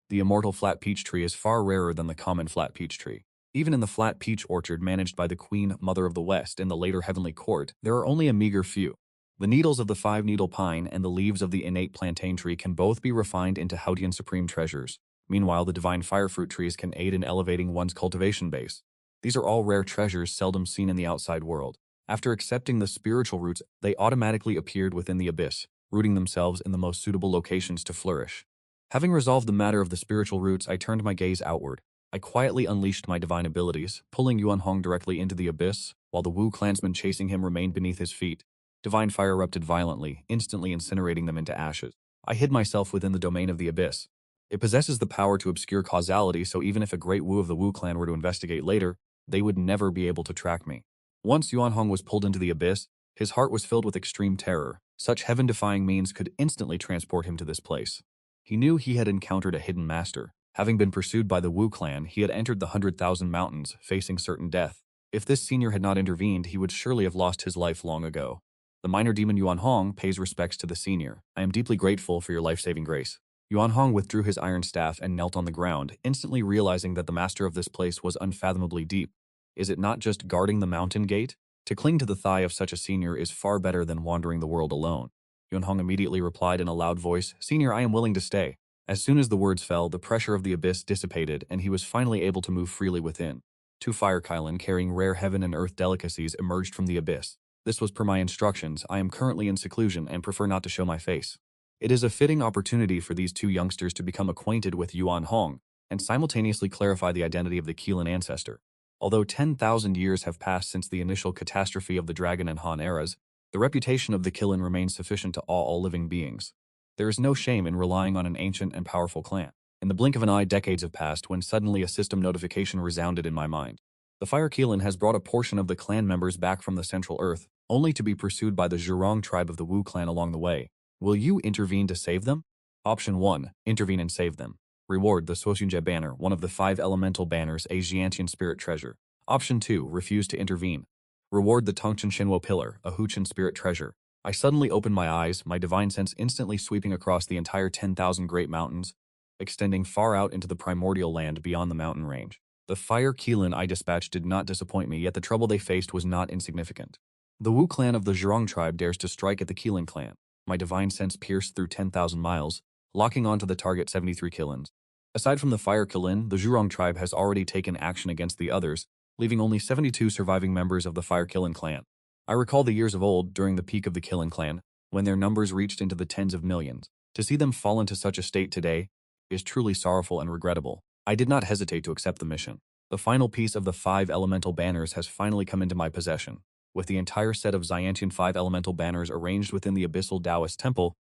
S1: The immortal flat peach tree is far rarer than the common flat peach tree. Even in the flat peach orchard managed by the Queen Mother of the West in the later heavenly court, there are only a meager few. The needles of the five-needle pine and the leaves of the innate plantain tree can both be refined into Hautian supreme treasures. Meanwhile, the divine fire fruit trees can aid in elevating one's cultivation base. These are all rare treasures seldom seen in the outside world. After accepting the spiritual roots, they automatically appeared within the abyss, rooting themselves in the most suitable locations to flourish. Having resolved the matter of the spiritual roots, I turned my gaze outward. I quietly unleashed my divine abilities, pulling Yuan Hong directly into the abyss, while the Wu clansmen chasing him remained beneath his feet. Divine fire erupted violently, instantly incinerating them into ashes. I hid myself within the domain of the abyss. It possesses the power to obscure causality, so even if a great Wu of the Wu clan were to investigate later, they would never be able to track me. Once Yuan Hong was pulled into the abyss, his heart was filled with extreme terror. Such heaven-defying means could instantly transport him to this place. He knew he had encountered a hidden master. Having been pursued by the Wu clan, he had entered the 100,000 Mountains, facing certain death. If this senior had not intervened, he would surely have lost his life long ago. The minor demon Yuan Hong pays respects to the senior. I am deeply grateful for your life-saving grace. Yuan Hong withdrew his iron staff and knelt on the ground, instantly realizing that the master of this place was unfathomably deep. Is it not just guarding the mountain gate? To cling to the thigh of such a senior is far better than wandering the world alone. Yuan Hong immediately replied in a loud voice, "Senior, I am willing to stay." As soon as the words fell, the pressure of the abyss dissipated, and he was finally able to move freely within. 2 Fire Qilin carrying rare heaven and earth delicacies emerged from the abyss. This was per my instructions. I am currently in seclusion and prefer not to show my face. It is a fitting opportunity for these 2 youngsters to become acquainted with Yuan Hong and simultaneously clarify the identity of the Qilin ancestor. Although 10,000 years have passed since the initial catastrophe of the Dragon and Han eras, the reputation of the Qilin remains sufficient to awe all living beings. There is no shame in relying on an ancient and powerful clan. In the blink of an eye, decades have passed when suddenly a system notification resounded in my mind. The Fire Qilin has brought a portion of the clan members back from the Central Earth, only to be pursued by the Zhurong tribe of the Wu clan along the way. Will you intervene to save them? Option 1. Intervene and save them. Reward the Suoxunjie banner, one of the 5 elemental banners, a Xiantian spirit treasure. Option 2. Refuse to intervene. Reward the Tongchen Shinwo pillar, a Huqian spirit treasure. I suddenly opened my eyes, my divine sense instantly sweeping across the entire 10,000 great mountains, extending far out into the primordial land beyond the mountain range. The Fire Qilin I dispatched did not disappoint me, yet the trouble they faced was not insignificant. The Wu clan of the Zhurong tribe dares to strike at the Qilin clan. My divine sense pierced through 10,000 miles, locking onto the target 73 Qilins. Aside from the Fire Qilin, the Zhurong tribe has already taken action against the others, leaving only 72 surviving members of the Fire Qilin clan. I recall the years of old, during the peak of the Qilin clan, when their numbers reached into the tens of millions. To see them fall into such a state today is truly sorrowful and regrettable. I did not hesitate to accept the mission. The final piece of the 5 elemental banners has finally come into my possession. With the entire set of Xiantian 5 elemental banners arranged within the abyssal Taoist temple,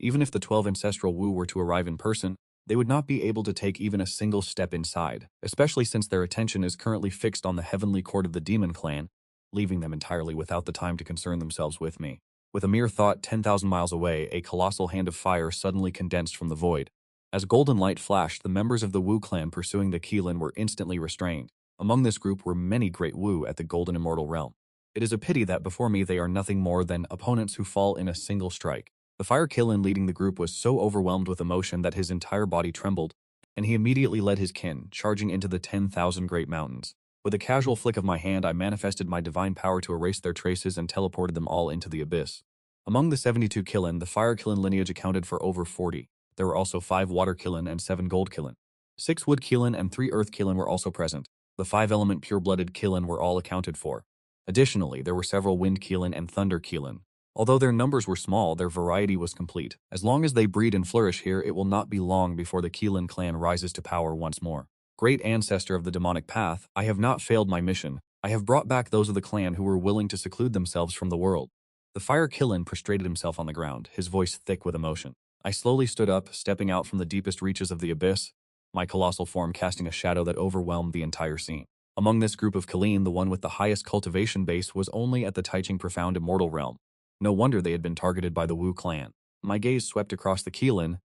S1: even if the 12 ancestral Wu were to arrive in person, they would not be able to take even a single step inside, especially since their attention is currently fixed on the heavenly court of the demon clan, leaving them entirely without the time to concern themselves with me. With a mere thought 10,000 miles away, a colossal hand of fire suddenly condensed from the void. As golden light flashed, the members of the Wu clan pursuing the Qilin were instantly restrained. Among this group were many great Wu at the golden immortal realm. It is a pity that before me they are nothing more than opponents who fall in a single strike. The Fire Qilin leading the group was so overwhelmed with emotion that his entire body trembled, and he immediately led his kin, charging into the 10,000 great mountains. With a casual flick of my hand, I manifested my divine power to erase their traces and teleported them all into the abyss. Among the 72 Qilin, the Fire Qilin lineage accounted for over 40. There were also 5 Water Qilin and 7 Gold Qilin. 6 Wood Qilin and 3 Earth Qilin were also present. The 5-element pure-blooded Qilin were all accounted for. Additionally, there were several Wind Qilin and Thunder Qilin. Although their numbers were small, their variety was complete. As long as they breed and flourish here, it will not be long before the Qilin clan rises to power once more. Great ancestor of the demonic path, I have not failed my mission. I have brought back those of the clan who were willing to seclude themselves from the world. The Fire Qilin prostrated himself on the ground, his voice thick with emotion. I slowly stood up, stepping out from the deepest reaches of the abyss, my colossal form casting a shadow that overwhelmed the entire scene. Among this group of Qilin, the one with the highest cultivation base was only at the Taiching Profound Immortal Realm. No wonder they had been targeted by the Wu clan. My gaze swept across the Qilin,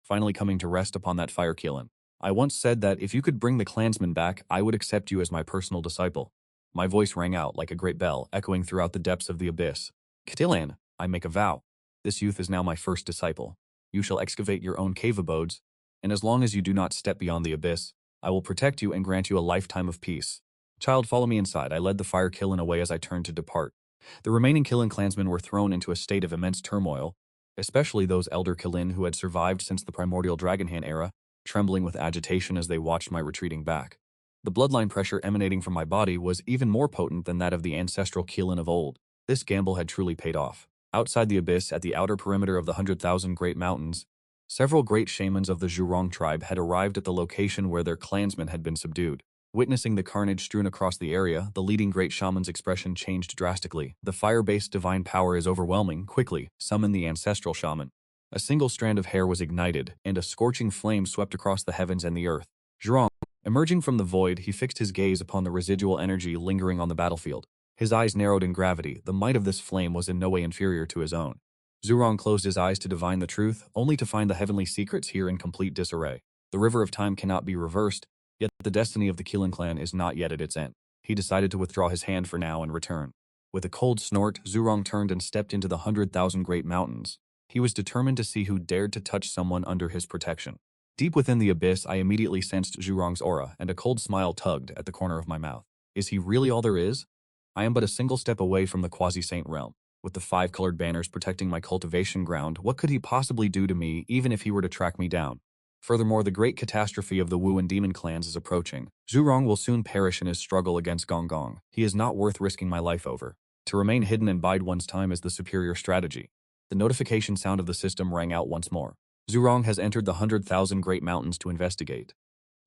S1: finally coming to rest upon that Fire Qilin. I once said that if you could bring the clansmen back, I would accept you as my personal disciple. My voice rang out like a great bell, echoing throughout the depths of the abyss. Qilin, I make a vow. This youth is now my first disciple. You shall excavate your own cave abodes, and as long as you do not step beyond the abyss, I will protect you and grant you a lifetime of peace. Child, follow me inside. I led the Fire Qilin away as I turned to depart. The remaining Qilin clansmen were thrown into a state of immense turmoil, especially those elder Qilin who had survived since the primordial Dragonhand era, trembling with agitation as they watched my retreating back. The bloodline pressure emanating from my body was even more potent than that of the ancestral Qilin of old. This gamble had truly paid off. Outside the abyss, at the outer perimeter of the 100,000 Great Mountains, several great shamans of the Zhurong tribe had arrived at the location where their clansmen had been subdued. Witnessing the carnage strewn across the area, the leading great shaman's expression changed drastically. The fire-based divine power is overwhelming. Quickly, summon the ancestral shaman. A single strand of hair was ignited, and a scorching flame swept across the heavens and the earth. Zhurong, emerging from the void, he fixed his gaze upon the residual energy lingering on the battlefield. His eyes narrowed in gravity. The might of this flame was in no way inferior to his own. Zhurong closed his eyes to divine the truth, only to find the heavenly secrets here in complete disarray. The river of time cannot be reversed, yet the destiny of the Qilin clan is not yet at its end. He decided to withdraw his hand for now and return. With a cold snort, Zhurong turned and stepped into the 100,000 Great Mountains. He was determined to see who dared to touch someone under his protection. Deep within the abyss, I immediately sensed Zhurong's aura, and a cold smile tugged at the corner of my mouth. Is he really all there is? I am but a single step away from the quasi-saint realm. With the 5 colored banners protecting my cultivation ground, what could he possibly do to me even if he were to track me down? Furthermore, the great catastrophe of the Wu and Demon clans is approaching. Zhurong will soon perish in his struggle against Gong Gong. He is not worth risking my life over. To remain hidden and bide one's time is the superior strategy. The notification sound of the system rang out once more. Zhurong has entered the 100,000 Great Mountains to investigate.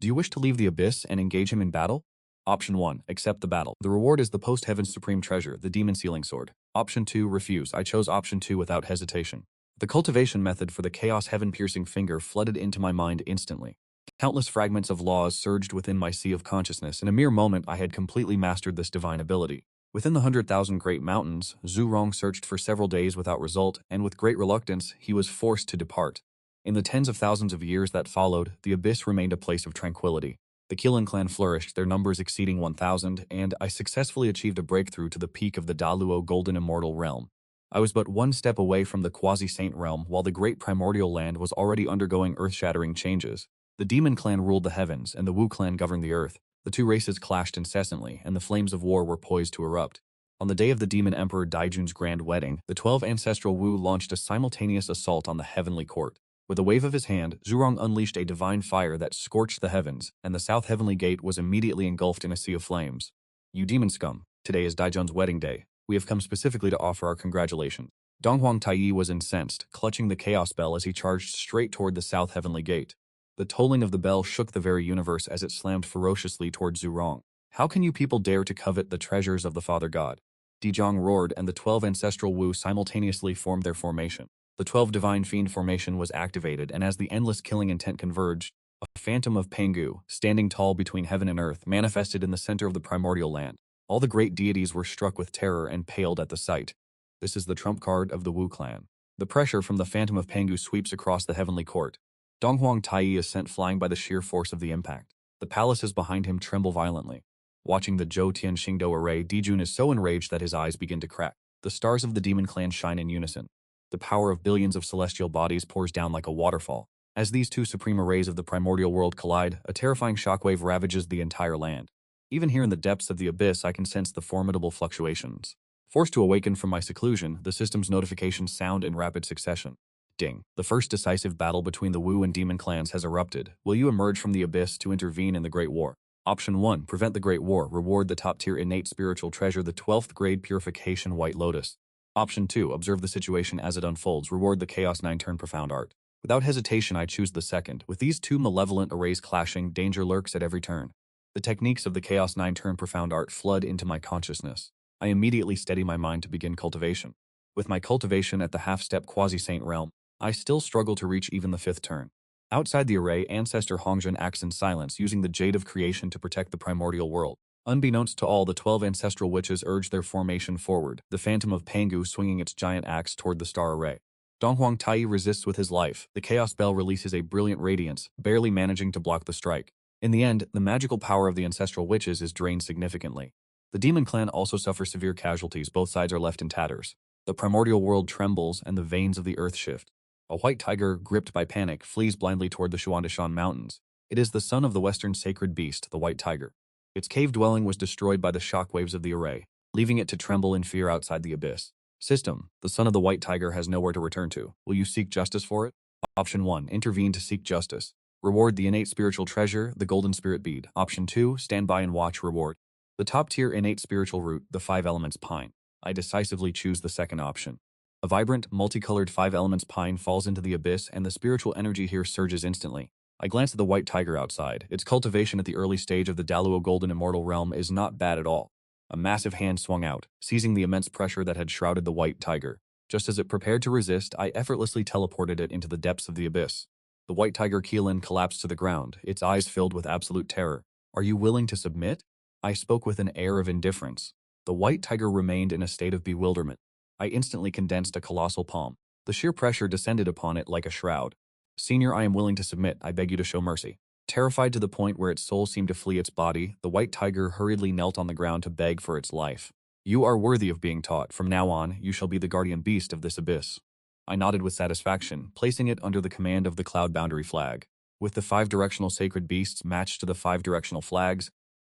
S1: Do you wish to leave the abyss and engage him in battle? Option 1. Accept the battle. The reward is the post-heaven's supreme treasure, the Demon Sealing Sword. Option 2. Refuse. I chose Option 2 without hesitation. The cultivation method for the Chaos Heaven-piercing finger flooded into my mind instantly. Countless fragments of laws surged within my sea of consciousness. In a mere moment, I had completely mastered this divine ability. Within the 100,000 Great Mountains, Zhurong searched for several days without result, and with great reluctance, he was forced to depart. In the tens of thousands of years that followed, the abyss remained a place of tranquility. The Qilin clan flourished, their numbers exceeding 1,000, and I successfully achieved a breakthrough to the peak of the Daluo Golden Immortal Realm. I was but one step away from the quasi-saint realm, while the great primordial land was already undergoing earth-shattering changes. The Demon clan ruled the heavens, and the Wu clan governed the earth. The two races clashed incessantly, and the flames of war were poised to erupt. On the day of the Demon Emperor Daijun's grand wedding, the 12 ancestral Wu launched a simultaneous assault on the heavenly court. With a wave of his hand, Zhurong unleashed a divine fire that scorched the heavens, and the south heavenly gate was immediately engulfed in a sea of flames. You demon scum, today is Daijun's wedding day. We have come specifically to offer our congratulations. Donghuang Taiyi was incensed, clutching the chaos bell as he charged straight toward the south heavenly gate. The tolling of the bell shook the very universe as it slammed ferociously toward Zhurong. How can you people dare to covet the treasures of the Father God? Dezhong roared, and the 12 ancestral Wu simultaneously formed their formation. The 12 Divine Fiend formation was activated, and as the endless killing intent converged, a phantom of Pangu, standing tall between heaven and earth, manifested in the center of the primordial land. All the great deities were struck with terror and paled at the sight. This is the trump card of the Wu clan. The pressure from the phantom of Pangu sweeps across the heavenly court. Donghuang Taiyi is sent flying by the sheer force of the impact. The palaces behind him tremble violently. Watching the Zhou Tian Xingdou array, Dijun is so enraged that his eyes begin to crack. The stars of the demon clan shine in unison. The power of billions of celestial bodies pours down like a waterfall. As these two supreme arrays of the primordial world collide, a terrifying shockwave ravages the entire land. Even here in the depths of the abyss, I can sense the formidable fluctuations. Forced to awaken from my seclusion, the system's notifications sound in rapid succession. Ding. The first decisive battle between the Wu and Demon clans has erupted. Will you emerge from the abyss to intervene in the Great War? Option 1. Prevent the Great War. Reward the top-tier innate spiritual treasure, the 12th grade purification White Lotus. Option 2. Observe the situation as it unfolds. Reward the Chaos 9-turn Profound Art. Without hesitation, I choose the second. With these two malevolent arrays clashing, danger lurks at every turn. The techniques of the Chaos 9-turn Profound Art flood into my consciousness. I immediately steady my mind to begin cultivation. With my cultivation at the half-step quasi-saint realm, I still struggle to reach even the 5th turn. Outside the array, Ancestor Hongjun acts in silence, using the Jade of Creation to protect the primordial world. Unbeknownst to all, the 12 ancestral witches urge their formation forward, the phantom of Pangu swinging its giant axe toward the star array. Donghuang Tai resists with his life. The Chaos Bell releases a brilliant radiance, barely managing to block the strike. In the end, the magical power of the ancestral witches is drained significantly. The demon clan also suffers severe casualties. Both sides are left in tatters. The primordial world trembles and the veins of the earth shift. A white tiger, gripped by panic, flees blindly toward the Xuandishan Mountains. It is the son of the western sacred beast, the white tiger. Its cave dwelling was destroyed by the shockwaves of the array, leaving it to tremble in fear outside the abyss. System: the son of the white tiger has nowhere to return to. Will you seek justice for it? Option 1. Intervene to seek justice. Reward: the innate spiritual treasure, the golden spirit bead. Option 2. Stand by and watch. Reward: the top-tier innate spiritual root, the 5 elements pine. I decisively choose the second option. A vibrant, multicolored 5 elements pine falls into the abyss, and the spiritual energy here surges instantly. I glance at the white tiger outside. Its cultivation at the early stage of the Daluo Golden Immortal Realm is not bad at all. A massive hand swung out, seizing the immense pressure that had shrouded the white tiger. Just as it prepared to resist, I effortlessly teleported it into the depths of the abyss. The white tiger Qilin collapsed to the ground, its eyes filled with absolute terror. Are you willing to submit? I spoke with an air of indifference. The white tiger remained in a state of bewilderment. I instantly condensed a colossal palm. The sheer pressure descended upon it like a shroud. Senior, I am willing to submit. I beg you to show mercy. Terrified to the point where its soul seemed to flee its body, the white tiger hurriedly knelt on the ground to beg for its life. You are worthy of being taught. From now on, you shall be the guardian beast of this abyss. I nodded with satisfaction, placing it under the command of the cloud boundary flag. With the 5 directional sacred beasts matched to the 5 directional flags,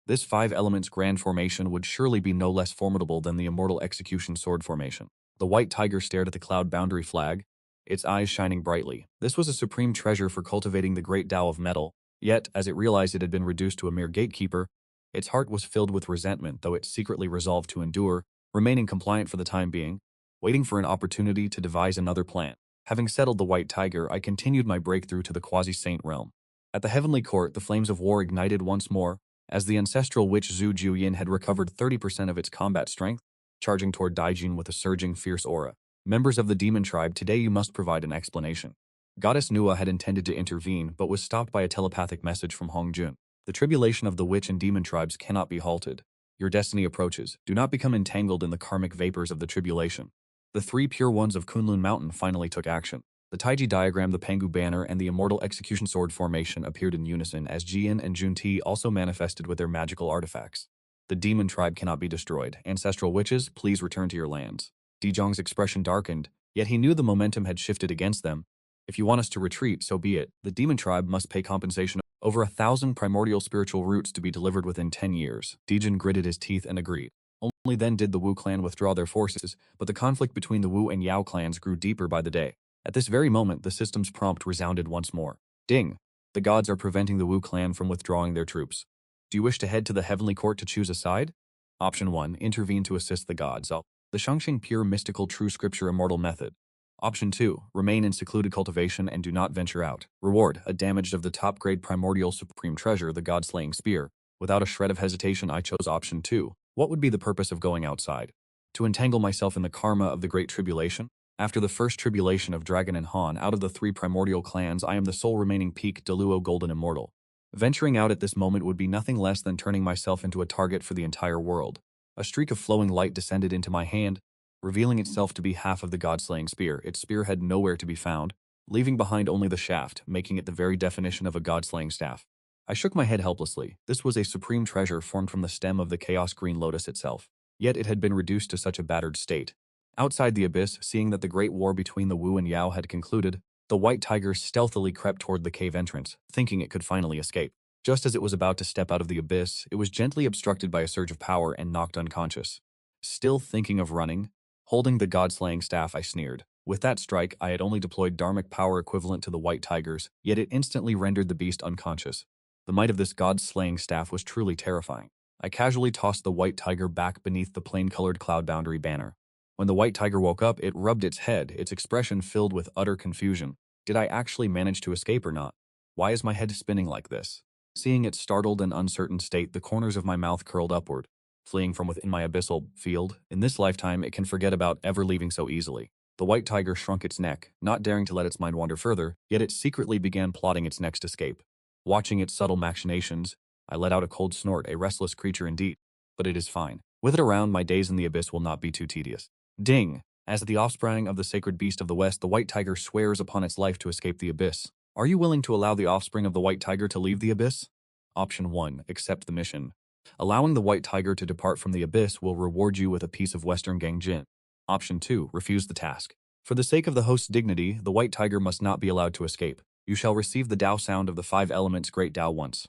S1: this 5 elements grand formation would surely be no less formidable than the immortal execution sword formation. The white tiger stared at the cloud boundary flag, its eyes shining brightly. This was a supreme treasure for cultivating the great Tao of metal. Yet, as it realized it had been reduced to a mere gatekeeper, its heart was filled with resentment, though it secretly resolved to endure, remaining compliant for the time being, waiting for an opportunity to devise another plan. Having settled the white tiger, I continued my breakthrough to the quasi-saint realm. At the heavenly court, the flames of war ignited once more, as the ancestral witch Zhu Juyin had recovered 30% of its combat strength, charging toward Daijin with a surging, fierce aura. Members of the demon tribe, today you must provide an explanation. Goddess Nua had intended to intervene, but was stopped by a telepathic message from Hongjun. The tribulation of the witch and demon tribes cannot be halted. Your destiny approaches. Do not become entangled in the karmic vapors of the tribulation. The 3 pure ones of Kunlun Mountain finally took action. The Taiji diagram, the Pangu banner, and the immortal execution sword formation appeared in unison as Jian and Junti also manifested with their magical artifacts. The demon tribe cannot be destroyed. Ancestral witches, please return to your lands. Dijong's expression darkened, yet he knew the momentum had shifted against them. If you want us to retreat, so be it. The demon tribe must pay compensation. Over 1,000 primordial spiritual roots to be delivered within 10 years. Dijin gritted his teeth and agreed. Only then did the Wu clan withdraw their forces, but the conflict between the Wu and Yao clans grew deeper by the day. At this very moment, the system's prompt resounded once more. Ding! The gods are preventing the Wu clan from withdrawing their troops. Do you wish to head to the heavenly court to choose a side? Option 1. Intervene to assist the gods. The Shangxing Pure Mystical True Scripture Immortal Method. Option 2. Remain in secluded cultivation and do not venture out. Reward: a damage of the top-grade primordial supreme treasure, the god-slaying spear. Without a shred of hesitation, I chose option 2. What would be the purpose of going outside? To entangle myself in the karma of the Great Tribulation? After the first tribulation of Dragon and Han, out of the 3 primordial clans, I am the sole remaining peak Daluo Golden Immortal. Venturing out at this moment would be nothing less than turning myself into a target for the entire world. A streak of flowing light descended into my hand, revealing itself to be half of the god-slaying spear. Its spear had nowhere to be found, leaving behind only the shaft, making it the very definition of a god-slaying staff. I shook my head helplessly. This was a supreme treasure formed from the stem of the chaos green lotus itself. Yet it had been reduced to such a battered state. Outside the abyss, seeing that the great war between the Wu and Yao had concluded, the white tiger stealthily crept toward the cave entrance, thinking it could finally escape. Just as it was about to step out of the abyss, it was gently obstructed by a surge of power and knocked unconscious. Still thinking of running, holding the god-slaying staff, I sneered. With that strike, I had only deployed dharmic power equivalent to the white tiger's, yet it instantly rendered the beast unconscious. The might of this god-slaying staff was truly terrifying. I casually tossed the white tiger back beneath the plain-colored cloud boundary banner. When the white tiger woke up, it rubbed its head, its expression filled with utter confusion. Did I actually manage to escape or not? Why is my head spinning like this? Seeing its startled and uncertain state, the corners of my mouth curled upward. Fleeing from within my abyssal field, in this lifetime it can forget about ever leaving so easily. The white tiger shrunk its neck, not daring to let its mind wander further, yet it secretly began plotting its next escape. Watching its subtle machinations, I let out a cold snort, a restless creature indeed. But it is fine. With it around, my days in the abyss will not be too tedious. Ding! As the offspring of the sacred beast of the West, the white tiger swears upon its life to escape the abyss. Are you willing to allow the offspring of the white tiger to leave the abyss? Option 1. Accept the mission. Allowing the white tiger to depart from the abyss will reward you with a piece of Western gang gin. Option 2. Refuse the task. For the sake of the host's dignity, the white tiger must not be allowed to escape. You shall receive the Tao sound of the 5 elements great Tao once.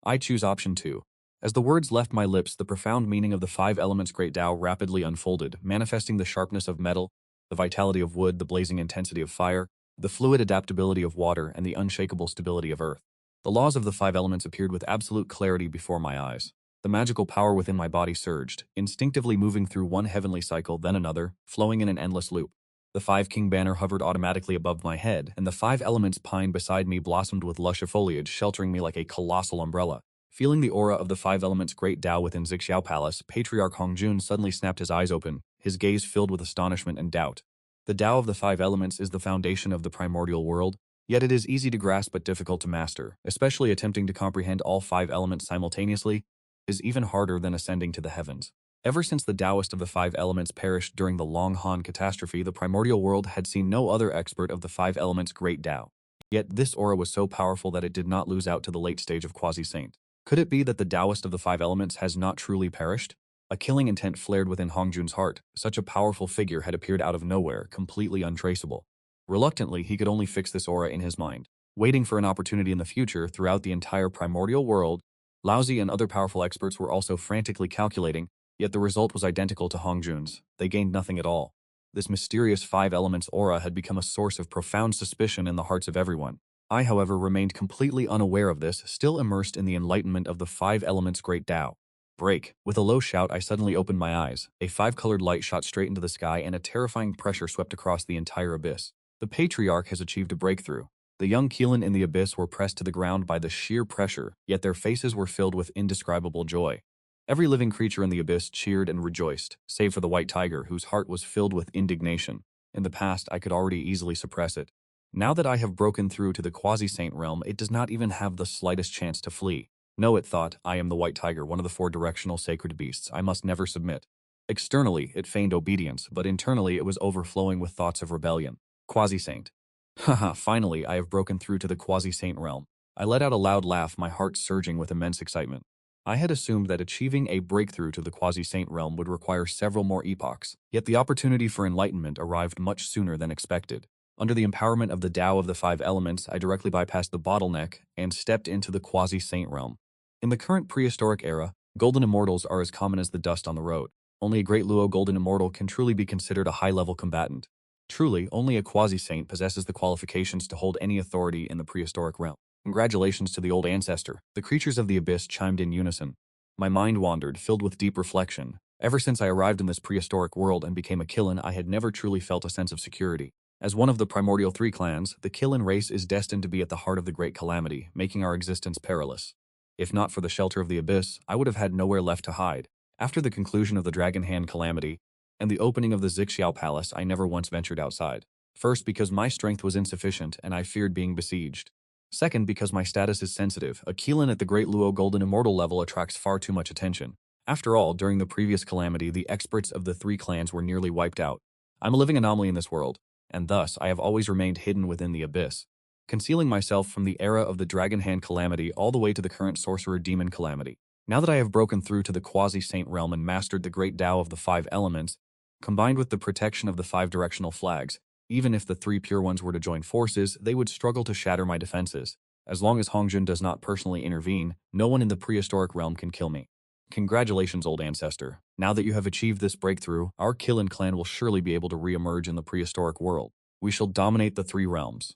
S1: I choose option 2. As the words left my lips, the profound meaning of the 5 elements great Tao rapidly unfolded, manifesting the sharpness of metal, the vitality of wood, the blazing intensity of fire, the fluid adaptability of water, and the unshakable stability of earth. The laws of the 5 elements appeared with absolute clarity before my eyes. The magical power within my body surged, instinctively moving through one heavenly cycle, then another, flowing in an endless loop. The 5 king banner hovered automatically above my head, and the 5 elements pine beside me blossomed with lush foliage, sheltering me like a colossal umbrella. Feeling the aura of the 5 elements great Tao within Zixiao Palace, Patriarch Hongjun suddenly snapped his eyes open, his gaze filled with astonishment and doubt. The Tao of the 5 elements is the foundation of the primordial world, yet it is easy to grasp but difficult to master, especially attempting to comprehend all 5 elements simultaneously is even harder than ascending to the heavens. Ever since the Taoist of the 5 elements perished during the Long Han catastrophe, the primordial world had seen no other expert of the 5 elements great Tao. Yet this aura was so powerful that it did not lose out to the late stage of quasi-saint. Could it be that the Taoist of the 5 elements has not truly perished? A killing intent flared within Hongjun's heart. Such a powerful figure had appeared out of nowhere, completely untraceable. Reluctantly, he could only fix this aura in his mind. Waiting for an opportunity in the future, throughout the entire primordial world, Laozi and other powerful experts were also frantically calculating, yet the result was identical to Hongjun's. They gained nothing at all. This mysterious 5 elements aura had become a source of profound suspicion in the hearts of everyone. I, however, remained completely unaware of this, still immersed in the enlightenment of the 5 elements great Tao. Break. With a low shout, I suddenly opened my eyes. A 5-colored light shot straight into the sky, and a terrifying pressure swept across the entire abyss. The Patriarch has achieved a breakthrough. The young Qilin in the abyss were pressed to the ground by the sheer pressure, yet their faces were filled with indescribable joy. Every living creature in the abyss cheered and rejoiced, save for the white tiger, whose heart was filled with indignation. In the past, I could already easily suppress it. Now that I have broken through to the quasi-saint realm, it does not even have the slightest chance to flee. No, it thought, I am the white tiger, one of the 4 directional sacred beasts. I must never submit. Externally, it feigned obedience, but internally it was overflowing with thoughts of rebellion. Quasi-saint. Haha, finally, I have broken through to the quasi-saint realm. I let out a loud laugh, my heart surging with immense excitement. I had assumed that achieving a breakthrough to the quasi-saint realm would require several more epochs, yet the opportunity for enlightenment arrived much sooner than expected. Under the empowerment of the Tao of the 5 elements, I directly bypassed the bottleneck and stepped into the quasi-saint realm. In the current prehistoric era, golden immortals are as common as the dust on the road. Only a great Luo golden immortal can truly be considered a high-level combatant. Truly, only a quasi-saint possesses the qualifications to hold any authority in the prehistoric realm. Congratulations to the old ancestor. The creatures of the abyss chimed in unison. My mind wandered, filled with deep reflection. Ever since I arrived in this prehistoric world and became a Qilin, I had never truly felt a sense of security. As one of the primordial 3 clans, the Qilin race is destined to be at the heart of the great calamity, making our existence perilous. If not for the shelter of the abyss, I would have had nowhere left to hide. After the conclusion of the Dragon Hand calamity and the opening of the Zixiao Palace, I never once ventured outside. First, because my strength was insufficient and I feared being besieged. Second, because my status is sensitive. A Qilin at the Great Luo Golden Immortal level attracts far too much attention. After all, during the previous calamity, the experts of the 3 clans were nearly wiped out. I'm a living anomaly in this world, and thus I have always remained hidden within the abyss, concealing myself from the era of the Dragon Hand calamity all the way to the current Sorcerer Demon calamity. Now that I have broken through to the quasi-saint realm and mastered the great Tao of the 5 elements, combined with the protection of the 5 directional flags, even if the 3 pure ones were to join forces, they would struggle to shatter my defenses. As long as Hongjun does not personally intervene, no one in the prehistoric realm can kill me. Congratulations, old ancestor. Now that you have achieved this breakthrough, our Qilin clan will surely be able to re-emerge in the prehistoric world. We shall dominate the 3 realms.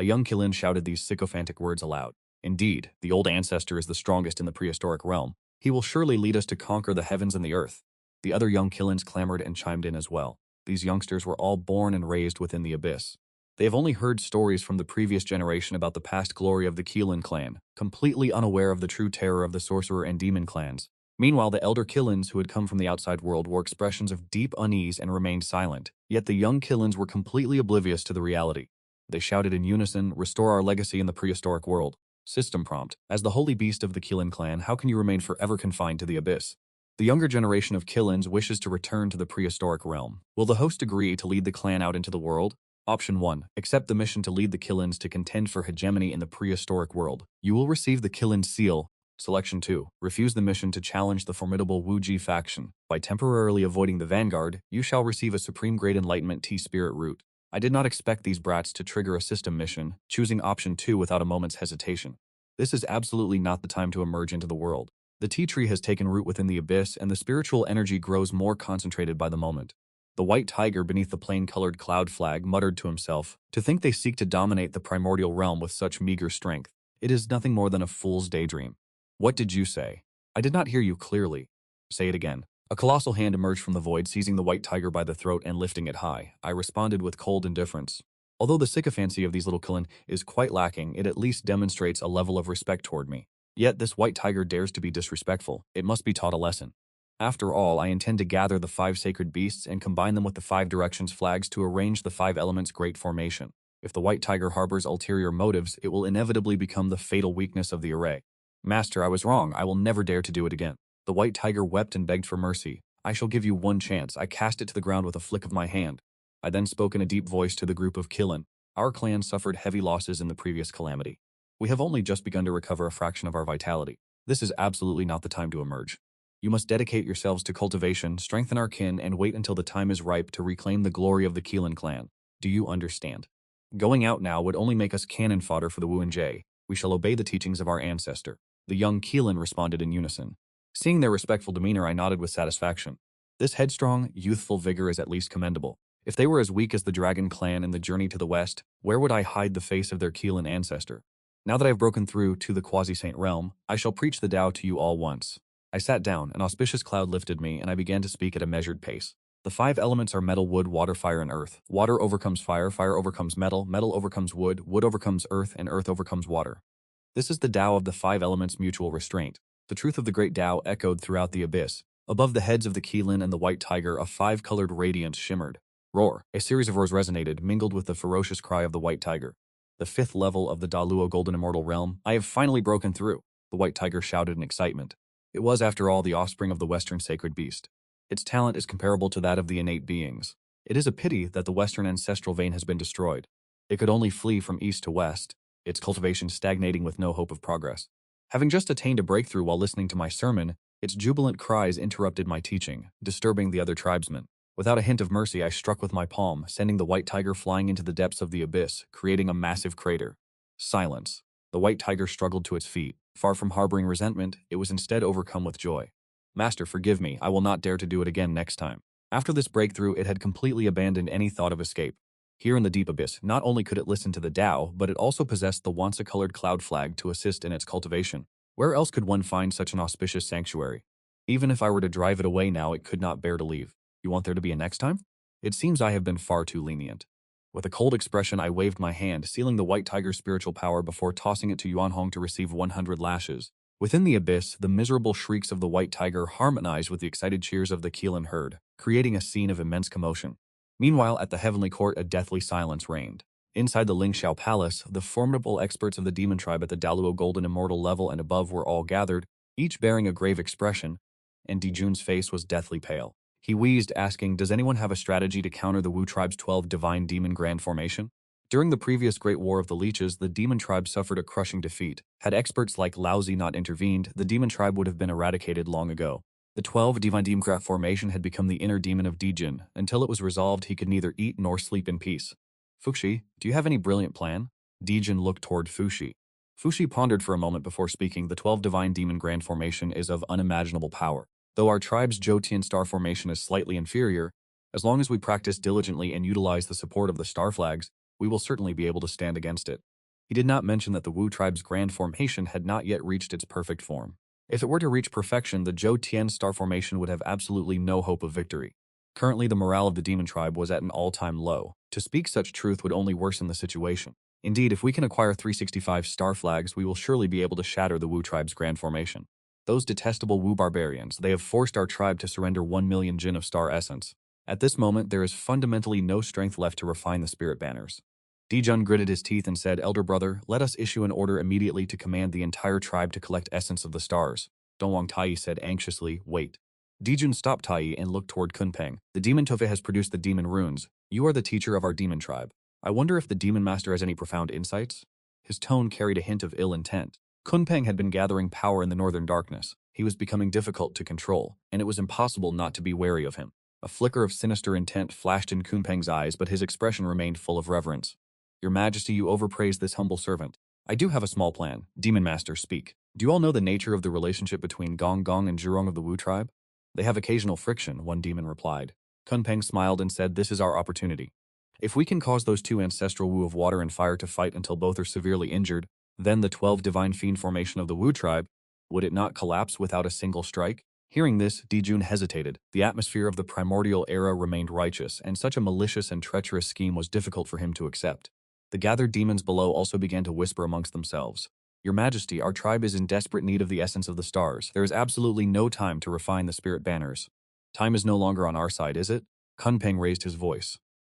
S1: A young Qilin shouted these sycophantic words aloud. Indeed, the old ancestor is the strongest in the prehistoric realm. He will surely lead us to conquer the heavens and the earth. The other young Qilins clamored and chimed in as well. These youngsters were all born and raised within the abyss. They have only heard stories from the previous generation about the past glory of the Qilin clan, completely unaware of the true terror of the sorcerer and demon clans. Meanwhile, the elder Qilins who had come from the outside world wore expressions of deep unease and remained silent. Yet the young Qilins were completely oblivious to the reality. They shouted in unison, "Restore our legacy in the prehistoric world." System prompt. As the holy beast of the Qilin clan, how can you remain forever confined to the abyss? The younger generation of Qilins wishes to return to the prehistoric realm. Will the host agree to lead the clan out into the world? Option 1. Accept the mission to lead the Qilins to contend for hegemony in the prehistoric world. You will receive the Qilin seal. Selection 2. Refuse the mission to challenge the formidable Wuji faction. By temporarily avoiding the vanguard, you shall receive a supreme grade enlightenment T-spirit root. I did not expect these brats to trigger a system mission, choosing option 2 without a moment's hesitation. This is absolutely not the time to emerge into the world. The tea tree has taken root within the abyss, and the spiritual energy grows more concentrated by the moment. The white tiger beneath the plain-colored cloud flag muttered to himself, "To think they seek to dominate the primordial realm with such meager strength. It is nothing more than a fool's daydream." What did you say? I did not hear you clearly. Say it again. A colossal hand emerged from the void, seizing the white tiger by the throat and lifting it high. I responded with cold indifference. Although the sycophancy of these little Qilin is quite lacking, it at least demonstrates a level of respect toward me. Yet this white tiger dares to be disrespectful. It must be taught a lesson. After all, I intend to gather the 5 sacred beasts and combine them with the 5 directions flags to arrange the 5 elements' great formation. If the white tiger harbors ulterior motives, it will inevitably become the fatal weakness of the array. Master, I was wrong. I will never dare to do it again. The white tiger wept and begged for mercy. I shall give you one chance. I cast it to the ground with a flick of my hand. I then spoke in a deep voice to the group of Qilin. Our clan suffered heavy losses in the previous calamity. We have only just begun to recover a fraction of our vitality. This is absolutely not the time to emerge. You must dedicate yourselves to cultivation, strengthen our kin, and wait until the time is ripe to reclaim the glory of the Qilin clan. Do you understand? Going out now would only make us cannon fodder for the Wu and Jay. We shall obey the teachings of our ancestor. The young Qilin responded in unison. Seeing their respectful demeanor, I nodded with satisfaction. This headstrong, youthful vigor is at least commendable. If they were as weak as the Dragon clan in the journey to the west, where would I hide the face of their Qilin ancestor? Now that I have broken through to the quasi-saint realm, I shall preach the Tao to you all once. I sat down, an auspicious cloud lifted me, and I began to speak at a measured pace. The 5 elements are metal, wood, water, fire, and earth. Water overcomes fire, fire overcomes metal, metal overcomes wood, wood overcomes earth, and earth overcomes water. This is the Tao of the 5 elements' mutual restraint. The truth of the great Tao echoed throughout the abyss. Above the heads of the Qilin and the white tiger, a 5-colored radiance shimmered. Roar! A series of roars resonated, mingled with the ferocious cry of the white tiger. The 5th level of the Daluo Golden Immortal Realm. I have finally broken through, the white tiger shouted in excitement. It was, after all, the offspring of the Western sacred beast. Its talent is comparable to that of the innate beings. It is a pity that the Western ancestral vein has been destroyed. It could only flee from east to west, its cultivation stagnating with no hope of progress. Having just attained a breakthrough while listening to my sermon, its jubilant cries interrupted my teaching, disturbing the other tribesmen. Without a hint of mercy, I struck with my palm, sending the white tiger flying into the depths of the abyss, creating a massive crater. Silence. The white tiger struggled to its feet. Far from harboring resentment, it was instead overcome with joy. Master, forgive me. I will not dare to do it again next time. After this breakthrough, it had completely abandoned any thought of escape. Here in the deep abyss, not only could it listen to the Tao, but it also possessed the Wansa-colored cloud flag to assist in its cultivation. Where else could one find such an auspicious sanctuary? Even if I were to drive it away now, it could not bear to leave. You want there to be a next time? It seems I have been far too lenient. With a cold expression, I waved my hand, sealing the white tiger's spiritual power before tossing it to Yuanhong to receive 100 lashes. Within the abyss, the miserable shrieks of the white tiger harmonized with the excited cheers of the Qilin herd, creating a scene of immense commotion. Meanwhile, at the heavenly court, a deathly silence reigned. Inside the Lingxiao Palace, the formidable experts of the demon tribe at the Daluo Golden Immortal level and above were all gathered, each bearing a grave expression, and Dijun's face was deathly pale. He wheezed, asking, "Does anyone have a strategy to counter the Wu tribe's 12 divine demon grand formation?" During the previous Great War of the Leeches, the demon tribe suffered a crushing defeat. Had experts like Laozi not intervened, the demon tribe would have been eradicated long ago. The 12 divine demon craft formation had become the inner demon of Dijun. Until it was resolved, he could neither eat nor sleep in peace. "Fuxi, do you have any brilliant plan?" Dijun looked toward Fuxi. Fuxi pondered for a moment before speaking. "The 12 divine demon grand formation is of unimaginable power. Though our tribe's Zhou star formation is slightly inferior, as long as we practice diligently and utilize the support of the star flags, we will certainly be able to stand against it." He did not mention that the Wu tribe's grand formation had not yet reached its perfect form. If it were to reach perfection, the Zhou star formation would have absolutely no hope of victory. Currently, the morale of the demon tribe was at an all-time low. To speak such truth would only worsen the situation. Indeed, if we can acquire 365 star flags, we will surely be able to shatter the Wu tribe's grand formation. Those detestable Wu barbarians, they have forced our tribe to surrender 1 million jin of star essence. At this moment, there is fundamentally no strength left to refine the spirit banners. Dijun gritted his teeth and said, "Elder brother, let us issue an order immediately to command the entire tribe to collect essence of the stars." Dongwang Tai said anxiously, "Wait. Dijun stopped Tai and looked toward Kunpeng. The demon Tofe has produced the demon runes. You are the teacher of our demon tribe. I wonder if the demon master has any profound insights? His tone carried a hint of ill intent. Kunpeng had been gathering power in the northern darkness. He was becoming difficult to control, and it was impossible not to be wary of him. A flicker of sinister intent flashed in Kunpeng's eyes, but his expression remained full of reverence. Your Majesty, you overpraise this humble servant. I do have a small plan. Demon Master, speak. Do you all know the nature of the relationship between Gong Gong and Zhurong of the Wu tribe? They have occasional friction, one demon replied. Kunpeng smiled and said, this is our opportunity. If we can cause those two ancestral Wu of water and fire to fight until both are severely injured, then the 12 divine fiend formation of the Wu tribe, would it not collapse without a single strike? Hearing this, Dijun hesitated. The atmosphere of the primordial era remained righteous, and such a malicious and treacherous scheme was difficult for him to accept. The gathered demons below also began to whisper amongst themselves. Your Majesty, our tribe is in desperate need of the essence of the stars. There is absolutely no time to refine the spirit banners. Time is no longer on our side, is it? Kunpeng raised his voice.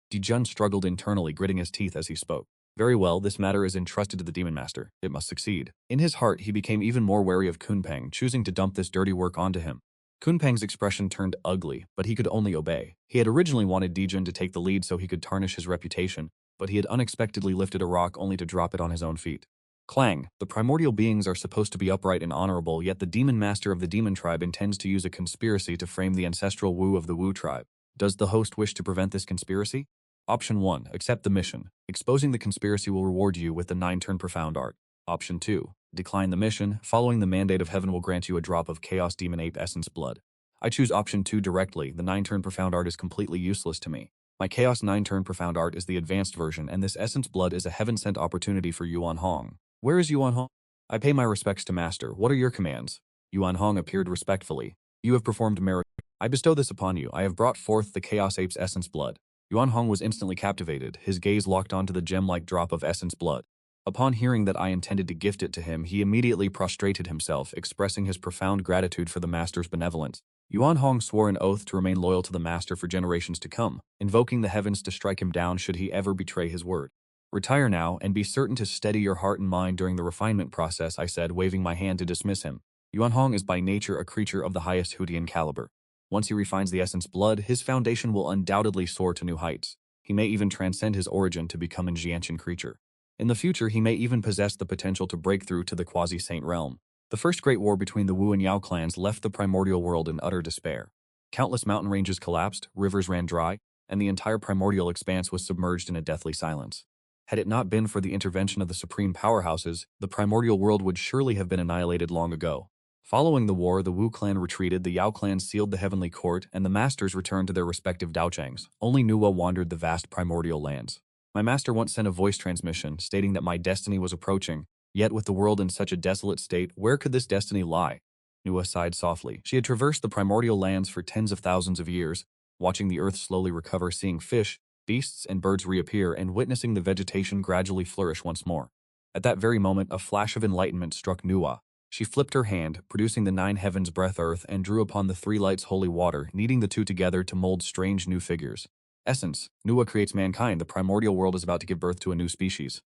S1: Dijun struggled internally, gritting his teeth as he spoke. Very well, this matter is entrusted to the Demon Master. It must succeed. In his heart, he became even more wary of Kunpeng, choosing to dump this dirty work onto him. Kunpeng's expression turned ugly, but he could only obey. He had originally wanted Dijun to take the lead so he could tarnish his reputation, but he had unexpectedly lifted a rock only to drop it on his own feet. Clang! The primordial beings are supposed to be upright and honorable, yet the demon master of the demon tribe intends to use a conspiracy to frame the ancestral Wu of the Wu tribe. Does the host wish to prevent this conspiracy? Option 1. Accept the mission. Exposing the conspiracy will reward you with the 9-turn profound art. Option 2. Decline the mission. Following the mandate of heaven will grant you a drop of Chaos Demon Ape Essence blood. I choose option 2 directly. The 9-turn profound art is completely useless to me. My Chaos 9-turn profound art is the advanced version, and this essence blood is a heaven-sent opportunity for Yuan Hong. Where is Yuan Hong? I pay my respects to Master. What are your commands? Yuan Hong appeared respectfully. You have performed miracles. I bestow this upon you. I have brought forth the Chaos Ape's essence blood. Yuan Hong was instantly captivated, his gaze locked onto the gem-like drop of essence blood. Upon hearing that I intended to gift it to him, he immediately prostrated himself, expressing his profound gratitude for the Master's benevolence. Yuan Hong swore an oath to remain loyal to the Master for generations to come, invoking the heavens to strike him down should he ever betray his word. Retire now, and be certain to steady your heart and mind during the refinement process, I said, waving my hand to dismiss him. Yuan Hong is by nature a creature of the highest Hudian caliber. Once he refines the essence blood, his foundation will undoubtedly soar to new heights. He may even transcend his origin to become an Jianshan creature. In the future, he may even possess the potential to break through to the quasi-saint realm. The first great war between the Wu and Yao clans left the primordial world in utter despair. Countless mountain ranges collapsed, rivers ran dry, and the entire primordial expanse was submerged in a deathly silence. Had it not been for the intervention of the supreme powerhouses, the primordial world would surely have been annihilated long ago. Following the war, the Wu clan retreated, the Yao clan sealed the heavenly court, and the masters returned to their respective daochangs. Only Nuwa wandered the vast primordial lands. My master once sent a voice transmission, stating that my destiny was approaching, yet with the world in such a desolate state, where could this destiny lie? Nuwa sighed softly. She had traversed the primordial lands for tens of thousands of years, watching the earth slowly recover, seeing fish, beasts, and birds reappear, and witnessing the vegetation gradually flourish once more. At that very moment, a flash of enlightenment struck Nuwa. She flipped her hand, producing the 9 heavens breath earth, and drew upon the 3 lights holy water, kneading the two together to mold strange new figures. Essence. Nuwa creates mankind. The primordial world is about to give birth to a new species.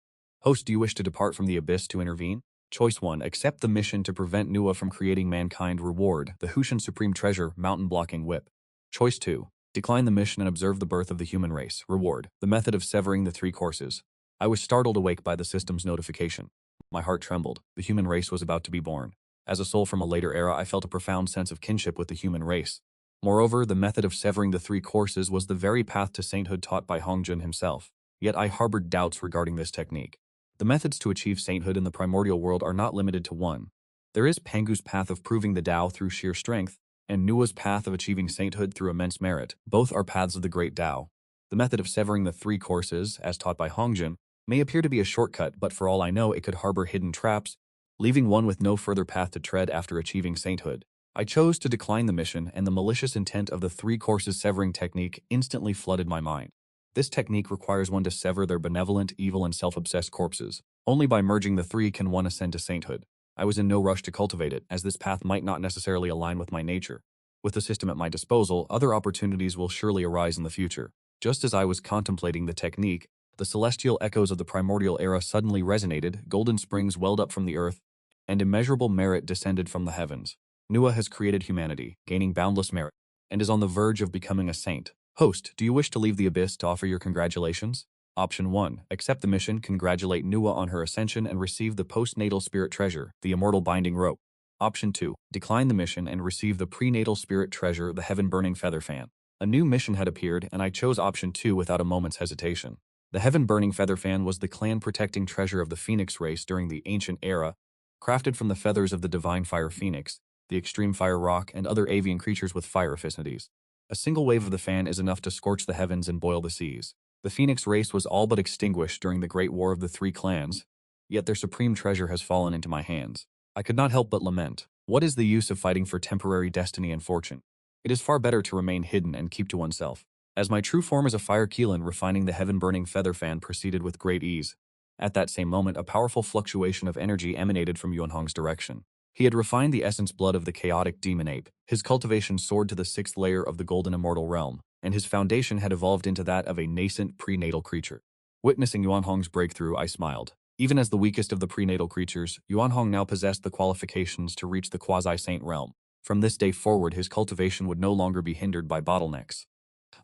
S1: Host, do you wish to depart from the abyss to intervene? Choice 1. Accept the mission to prevent Nuwa from creating mankind. Reward. The Hushan Supreme Treasure, Mountain Blocking Whip. Choice 2. Decline the mission and observe the birth of the human race. Reward. The method of severing the 3 courses. I was startled awake by the system's notification. My heart trembled. The human race was about to be born. As a soul from a later era, I felt a profound sense of kinship with the human race. Moreover, the method of severing the 3 courses was the very path to sainthood taught by Hongjun himself. Yet I harbored doubts regarding this technique. The methods to achieve sainthood in the primordial world are not limited to one. There is Pangu's path of proving the Tao through sheer strength, and Nuwa's path of achieving sainthood through immense merit. Both are paths of the great Tao. The method of severing the 3 courses, as taught by Hongjun, may appear to be a shortcut, but for all I know, it could harbor hidden traps, leaving one with no further path to tread after achieving sainthood. I chose to decline the mission, and the malicious intent of the 3 courses severing technique instantly flooded my mind. This technique requires one to sever their benevolent, evil, and self-obsessed corpses. Only by merging the 3 can one ascend to sainthood. I was in no rush to cultivate it, as this path might not necessarily align with my nature. With the system at my disposal, other opportunities will surely arise in the future. Just as I was contemplating the technique, the celestial echoes of the primordial era suddenly resonated, golden springs welled up from the earth, and immeasurable merit descended from the heavens. Nua has created humanity, gaining boundless merit, and is on the verge of becoming a saint. Host, do you wish to leave the abyss to offer your congratulations? Option 1. Accept the mission, congratulate Nua on her ascension, and receive the postnatal spirit treasure, the immortal binding rope. Option 2. Decline the mission and receive the prenatal spirit treasure, the heaven-burning feather fan. A new mission had appeared, and I chose option 2 without a moment's hesitation. The heaven-burning feather fan was the clan-protecting treasure of the Phoenix race during the ancient era, crafted from the feathers of the divine fire phoenix, the extreme fire rock, and other avian creatures with fire affinities. A single wave of the fan is enough to scorch the heavens and boil the seas. The Phoenix race was all but extinguished during the Great War of the Three Clans, yet their supreme treasure has fallen into my hands. I could not help but lament. What is the use of fighting for temporary destiny and fortune? It is far better to remain hidden and keep to oneself. As my true form as a Fire Qilin refining the heaven-burning feather fan proceeded with great ease. At that same moment, a powerful fluctuation of energy emanated from Yuanhong's direction. He had refined the essence blood of the chaotic demon ape. His cultivation soared to the 6th layer of the golden immortal realm, and his foundation had evolved into that of a nascent prenatal creature. Witnessing Yuanhong's breakthrough, I smiled. Even as the weakest of the prenatal creatures, Yuanhong now possessed the qualifications to reach the quasi-saint realm. From this day forward, his cultivation would no longer be hindered by bottlenecks.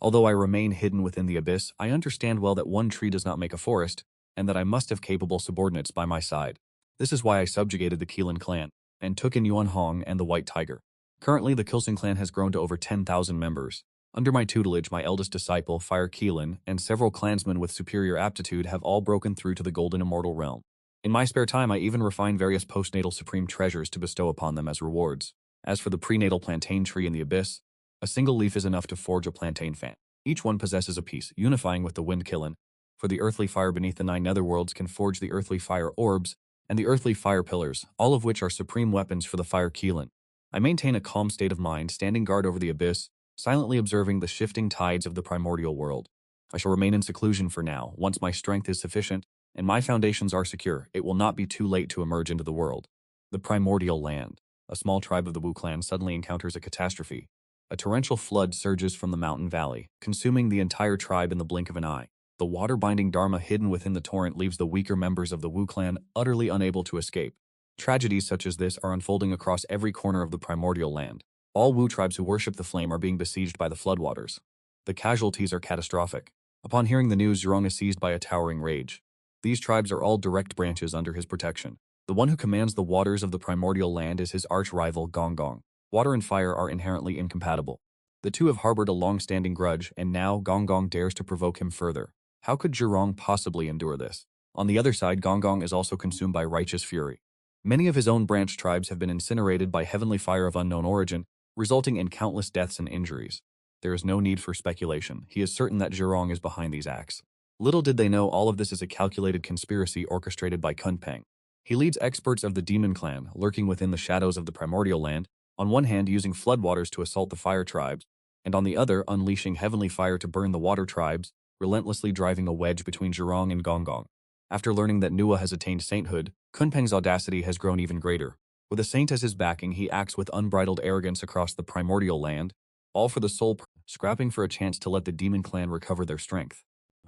S1: Although I remain hidden within the abyss, I understand well that one tree does not make a forest, and that I must have capable subordinates by my side. This is why I subjugated the Qilin clan, and took in Yuanhong and the White Tiger. Currently, the Qilin clan has grown to over 10,000 members. Under my tutelage, my eldest disciple, Fire Qilin, and several clansmen with superior aptitude have all broken through to the golden immortal realm. In my spare time, I even refine various postnatal supreme treasures to bestow upon them as rewards. As for the prenatal plantain tree in the abyss, a single leaf is enough to forge a plantain fan. Each one possesses a piece, unifying with the wind Qilin. For the earthly fire beneath the 9 netherworlds can forge the earthly fire orbs and the earthly fire pillars, all of which are supreme weapons for the Fire Qilin. I maintain a calm state of mind, standing guard over the abyss, silently observing the shifting tides of the Primordial World. I shall remain in seclusion for now. Once my strength is sufficient and my foundations are secure, it will not be too late to emerge into the world. The Primordial Land. A small tribe of the Wu clan suddenly encounters a catastrophe. A torrential flood surges from the mountain valley, consuming the entire tribe in the blink of an eye. The water-binding Dharma hidden within the torrent leaves the weaker members of the Wu clan utterly unable to escape. Tragedies such as this are unfolding across every corner of the Primordial Land. All Wu tribes who worship the flame are being besieged by the floodwaters. The casualties are catastrophic. Upon hearing the news, Zhurong is seized by a towering rage. These tribes are all direct branches under his protection. The one who commands the waters of the Primordial Land is his arch-rival Gonggong. Water and fire are inherently incompatible. The two have harbored a long-standing grudge, and now Gonggong dares to provoke him further. How could Zhurong possibly endure this? On the other side, Gonggong is also consumed by righteous fury. Many of his own branch tribes have been incinerated by heavenly fire of unknown origin, resulting in countless deaths and injuries. There is no need for speculation. He is certain that Zhurong is behind these acts. Little did they know all of this is a calculated conspiracy orchestrated by Kunpeng. He leads experts of the Demon Clan, lurking within the shadows of the Primordial Land, on one hand using floodwaters to assault the fire tribes, and on the other unleashing heavenly fire to burn the water tribes, relentlessly driving a wedge between Zhurong and Gonggong. After learning that Nua has attained sainthood, Kunpeng's audacity has grown even greater. With a saint as his backing, he acts with unbridled arrogance across the Primordial Land, all for the sole scrapping for a chance to let the Demon Clan recover their strength.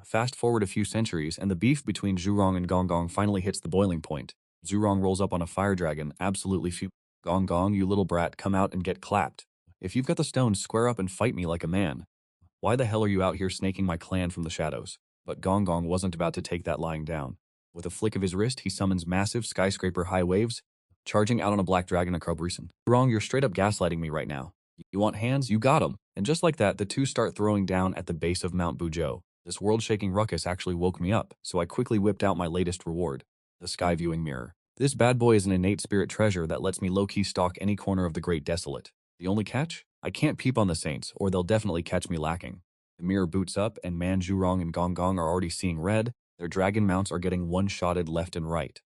S1: Fast forward a few centuries, and the beef between Zhurong and Gonggong finally hits the boiling point. Zhurong rolls up on a fire dragon, absolutely fuming. Gonggong, you little brat, come out and get clapped. If you've got the stones, square up and fight me like a man. Why the hell are you out here snaking my clan from the shadows? But Gonggong wasn't about to take that lying down. With a flick of his wrist, he summons massive skyscraper-high waves, charging out on a black dragon across Reborn. Zhurong, you're straight up gaslighting me right now. You want hands? You got 'em. And just like that, the two start throwing down at the base of Mount Buzhou. This world-shaking ruckus actually woke me up, so I quickly whipped out my latest reward, the sky viewing mirror. This bad boy is an innate spirit treasure that lets me low-key stalk any corner of the Great Desolate. The only catch? I can't peep on the saints, or they'll definitely catch me lacking. The mirror boots up, and man Zhurong and Gonggong are already seeing red. Their dragon mounts are getting one-shotted left and right.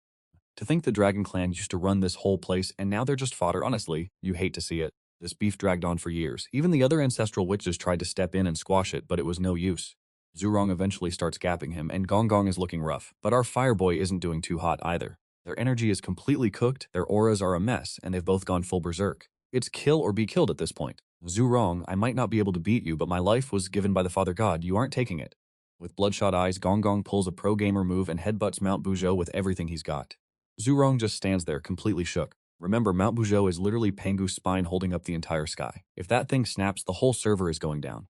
S1: To think the Dragon Clan used to run this whole place, and now they're just fodder. Honestly, you hate to see it. This beef dragged on for years. Even the other ancestral witches tried to step in and squash it, but it was no use. Zhurong eventually starts gapping him, and Gonggong is looking rough. But our fireboy isn't doing too hot either. Their energy is completely cooked, their auras are a mess, and they've both gone full berserk. It's kill or be killed at this point. Zhurong, I might not be able to beat you, but my life was given by the Father God. You aren't taking it. With bloodshot eyes, Gonggong pulls a pro-gamer move and headbutts Mount Buzhou with everything he's got. Zhurong just stands there, completely shook. Remember, Mount Buzhou is literally Pangu's spine holding up the entire sky. If that thing snaps, the whole server is going down.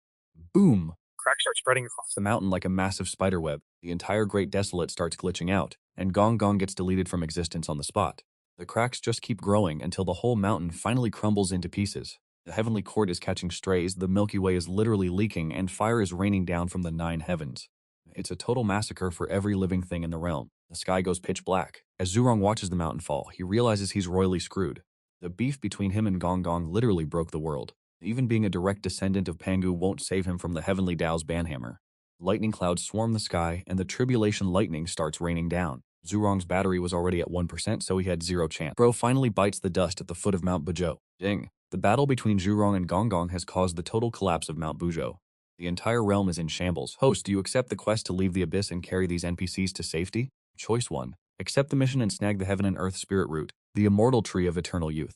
S1: Boom! Cracks start spreading across the mountain like a massive spiderweb. The entire Great Desolate starts glitching out, and Gong Gong gets deleted from existence on the spot. The cracks just keep growing until the whole mountain finally crumbles into pieces. The heavenly court is catching strays, the Milky Way is literally leaking, and fire is raining down from the 9 heavens. It's a total massacre for every living thing in the realm. The sky goes pitch black. As Zhurong watches the mountain fall, he realizes he's royally screwed. The beef between him and Gong Gong literally broke the world. Even being a direct descendant of Pangu won't save him from the heavenly Tao's banhammer. Lightning clouds swarm the sky, and the tribulation lightning starts raining down. Zhurong's battery was already at 1%, so he had 0 chance. Bro finally bites the dust at the foot of Mount Buzhou. Ding. The battle between Zhurong and Gong Gong has caused the total collapse of Mount Buzhou. The entire realm is in shambles. Host, do you accept the quest to leave the abyss and carry these NPCs to safety? Choice 1. Accept the mission and snag the Heaven and Earth Spirit Root, the immortal tree of eternal youth.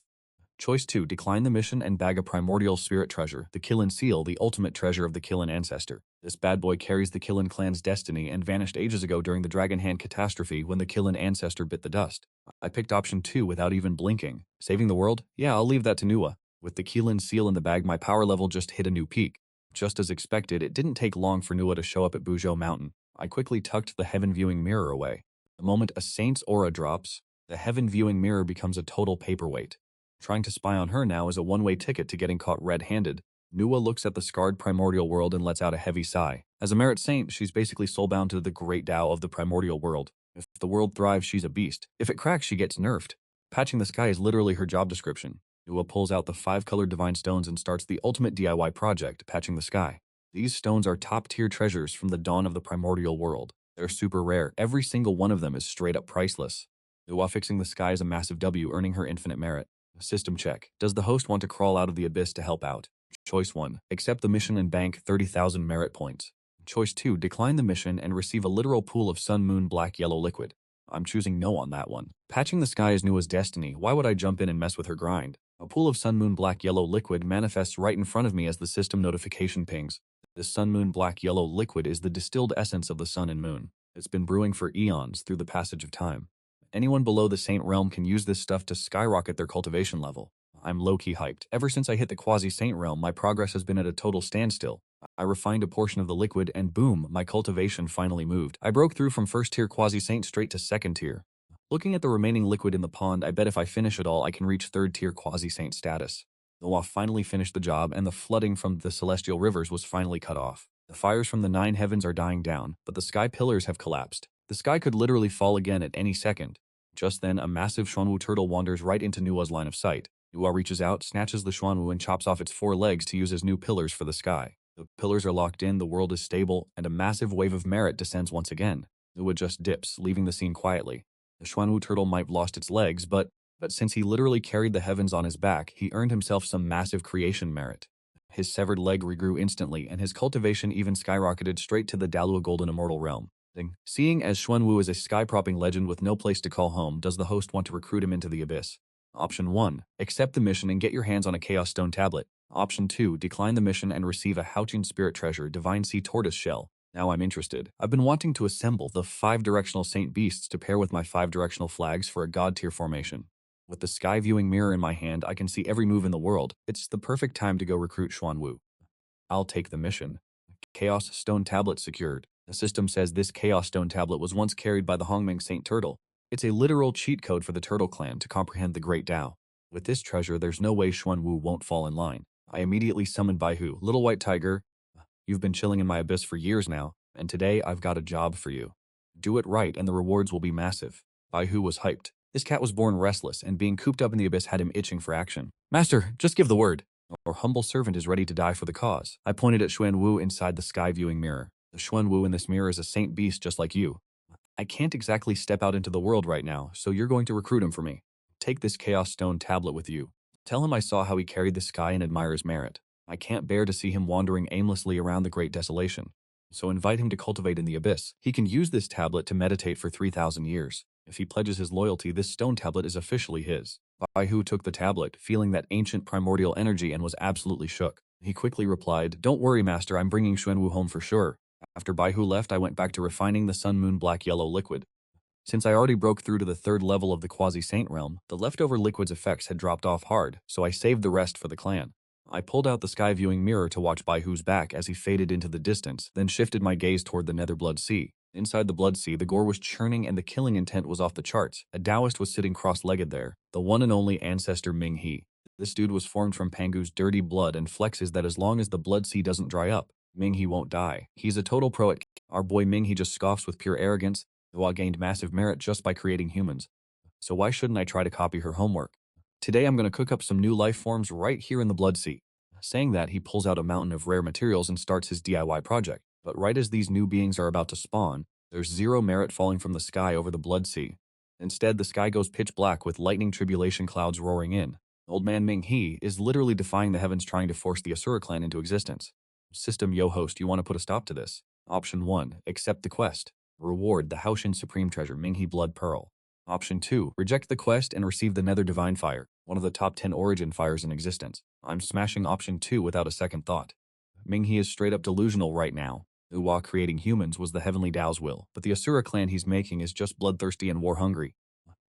S1: Choice 2. Decline the mission and bag a primordial spirit treasure, the Qilin Seal, the ultimate treasure of the Qilin ancestor. This bad boy carries the Qilin clan's destiny and vanished ages ago during the Dragon Hand catastrophe when the Qilin ancestor bit the dust. I picked option 2 without even blinking. Saving the world? Yeah, I'll leave that to Nua. With the Qilin Seal in the bag, my power level just hit a new peak. Just as expected, it didn't take long for Nua to show up at Buzhou Mountain. I quickly tucked the heaven viewing mirror away. The moment a saint's aura drops, the heaven viewing mirror becomes a total paperweight. Trying to spy on her now is a one-way ticket to getting caught red-handed. Nua looks at the scarred primordial world and lets out a heavy sigh. As a merit saint, she's basically soulbound to the great Tao of the primordial world. If the world thrives, she's a beast. If it cracks, she gets nerfed. Patching the sky is literally her job description. Nua pulls out the 5-colored divine stones and starts the ultimate DIY project, patching the sky. These stones are top-tier treasures from the dawn of the primordial world. They're super rare. Every single one of them is straight-up priceless. Nua fixing the sky is a massive W, earning her infinite merit. System check. Does the host want to crawl out of the abyss to help out? Choice 1. Accept the mission and bank 30,000 merit points. Choice 2. Decline the mission and receive a literal pool of sun, moon, black, yellow liquid. I'm choosing no on that one. Patching the sky is Nua's destiny. Why would I jump in and mess with her grind? A pool of sun, moon, black, yellow liquid manifests right in front of me as the system notification pings. This sun, moon, black, yellow liquid is the distilled essence of the sun and moon. It's been brewing for eons through the passage of time. Anyone below the Saint realm can use this stuff to skyrocket their cultivation level. I'm low-key hyped. Ever since I hit the quasi-Saint realm, my progress has been at a total standstill. I refined a portion of the liquid and boom, my cultivation finally moved. I broke through from first-tier quasi-Saint straight to second-tier. Looking at the remaining liquid in the pond, I bet if I finish it all, I can reach third-tier quasi-Saint status. Noah finally finished the job, and the flooding from the celestial rivers was finally cut off. The fires from the 9 heavens are dying down, but the sky pillars have collapsed. The sky could literally fall again at any second. Just then, a massive Xuanwu turtle wanders right into Nua's line of sight. Nua reaches out, snatches the Xuanwu, and chops off its 4 legs to use as new pillars for the sky. The pillars are locked in, the world is stable, and a massive wave of merit descends once again. Nua just dips, leaving the scene quietly. The Xuanwu turtle might have lost its legs, but since he literally carried the heavens on his back, he earned himself some massive creation merit. His severed leg regrew instantly, and his cultivation even skyrocketed straight to the Dalua Golden Immortal realm. Seeing as Xuanwu is a sky-propping legend with no place to call home, does the host want to recruit him into the abyss? Option 1. Accept the mission and get your hands on a Chaos Stone tablet. Option 2. Decline the mission and receive a Houchin Spirit Treasure, Divine Sea Tortoise Shell. Now I'm interested. I've been wanting to assemble the 5 directional Saint Beasts to pair with my 5 directional flags for a God tier formation. With the sky viewing mirror in my hand, I can see every move in the world. It's the perfect time to go recruit Xuanwu. I'll take the mission. Chaos Stone Tablet secured. The system says this Chaos Stone Tablet was once carried by the Hongming Saint Turtle. It's a literal cheat code for the Turtle Clan to comprehend the Great Tao. With this treasure, there's no way Xuanwu won't fall in line. I immediately summoned Baihu. Little White Tiger, you've been chilling in my abyss for years now, and today I've got a job for you. Do it right and the rewards will be massive. Baihu was hyped. This cat was born restless, and being cooped up in the abyss had him itching for action. Master, just give the word. Our humble servant is ready to die for the cause. I pointed at Xuanwu inside the sky viewing mirror. The Xuanwu in this mirror is a saint beast just like you. I can't exactly step out into the world right now, so you're going to recruit him for me. Take this Chaos Stone tablet with you. Tell him I saw how he carried the sky and admire his merit. I can't bear to see him wandering aimlessly around the great desolation. So invite him to cultivate in the abyss. He can use this tablet to meditate for 3,000 years. If he pledges his loyalty, this stone tablet is officially his. Baihu took the tablet, feeling that ancient primordial energy, and was absolutely shook. He quickly replied, "Don't worry, master, I'm bringing Xuanwu home for sure." After Baihu left, I went back to refining the sun, moon, black, yellow liquid. Since I already broke through to the third level of the quasi-saint realm, the leftover liquid's effects had dropped off hard, so I saved the rest for the clan. I pulled out the sky viewing mirror to watch Baihu's back as he faded into the distance, then shifted my gaze toward the nether blood sea. Inside the blood sea, the gore was churning and the killing intent was off the charts. A Taoist was sitting cross-legged there, the one and only ancestor Ming He. This dude was formed from Pangu's dirty blood and flexes that as long as the blood sea doesn't dry up, Ming He won't die. He's a total pro at our boy Ming He just scoffs with pure arrogance, Hua gained massive merit just by creating humans. So why shouldn't I try to copy her homework? Today I'm going to cook up some new life forms right here in the blood sea. Saying that, he pulls out a mountain of rare materials and starts his DIY project. But right as these new beings are about to spawn, there's zero merit falling from the sky over the blood sea. Instead, the sky goes pitch black with lightning tribulation clouds roaring in. Old man Ming He is literally defying the heavens trying to force the Asura clan into existence. System yo host, you want to put a stop to this? Option 1. Accept the quest. Reward the Haoshin Supreme Treasure Ming He Blood Pearl. Option 2. Reject the quest and receive the Nether Divine Fire, one of the top 10 origin fires in existence. I'm smashing option 2 without a second thought. Ming He is straight up delusional right now. Uwa creating humans was the Heavenly Tao's will, but the Asura clan he's making is just bloodthirsty and war-hungry.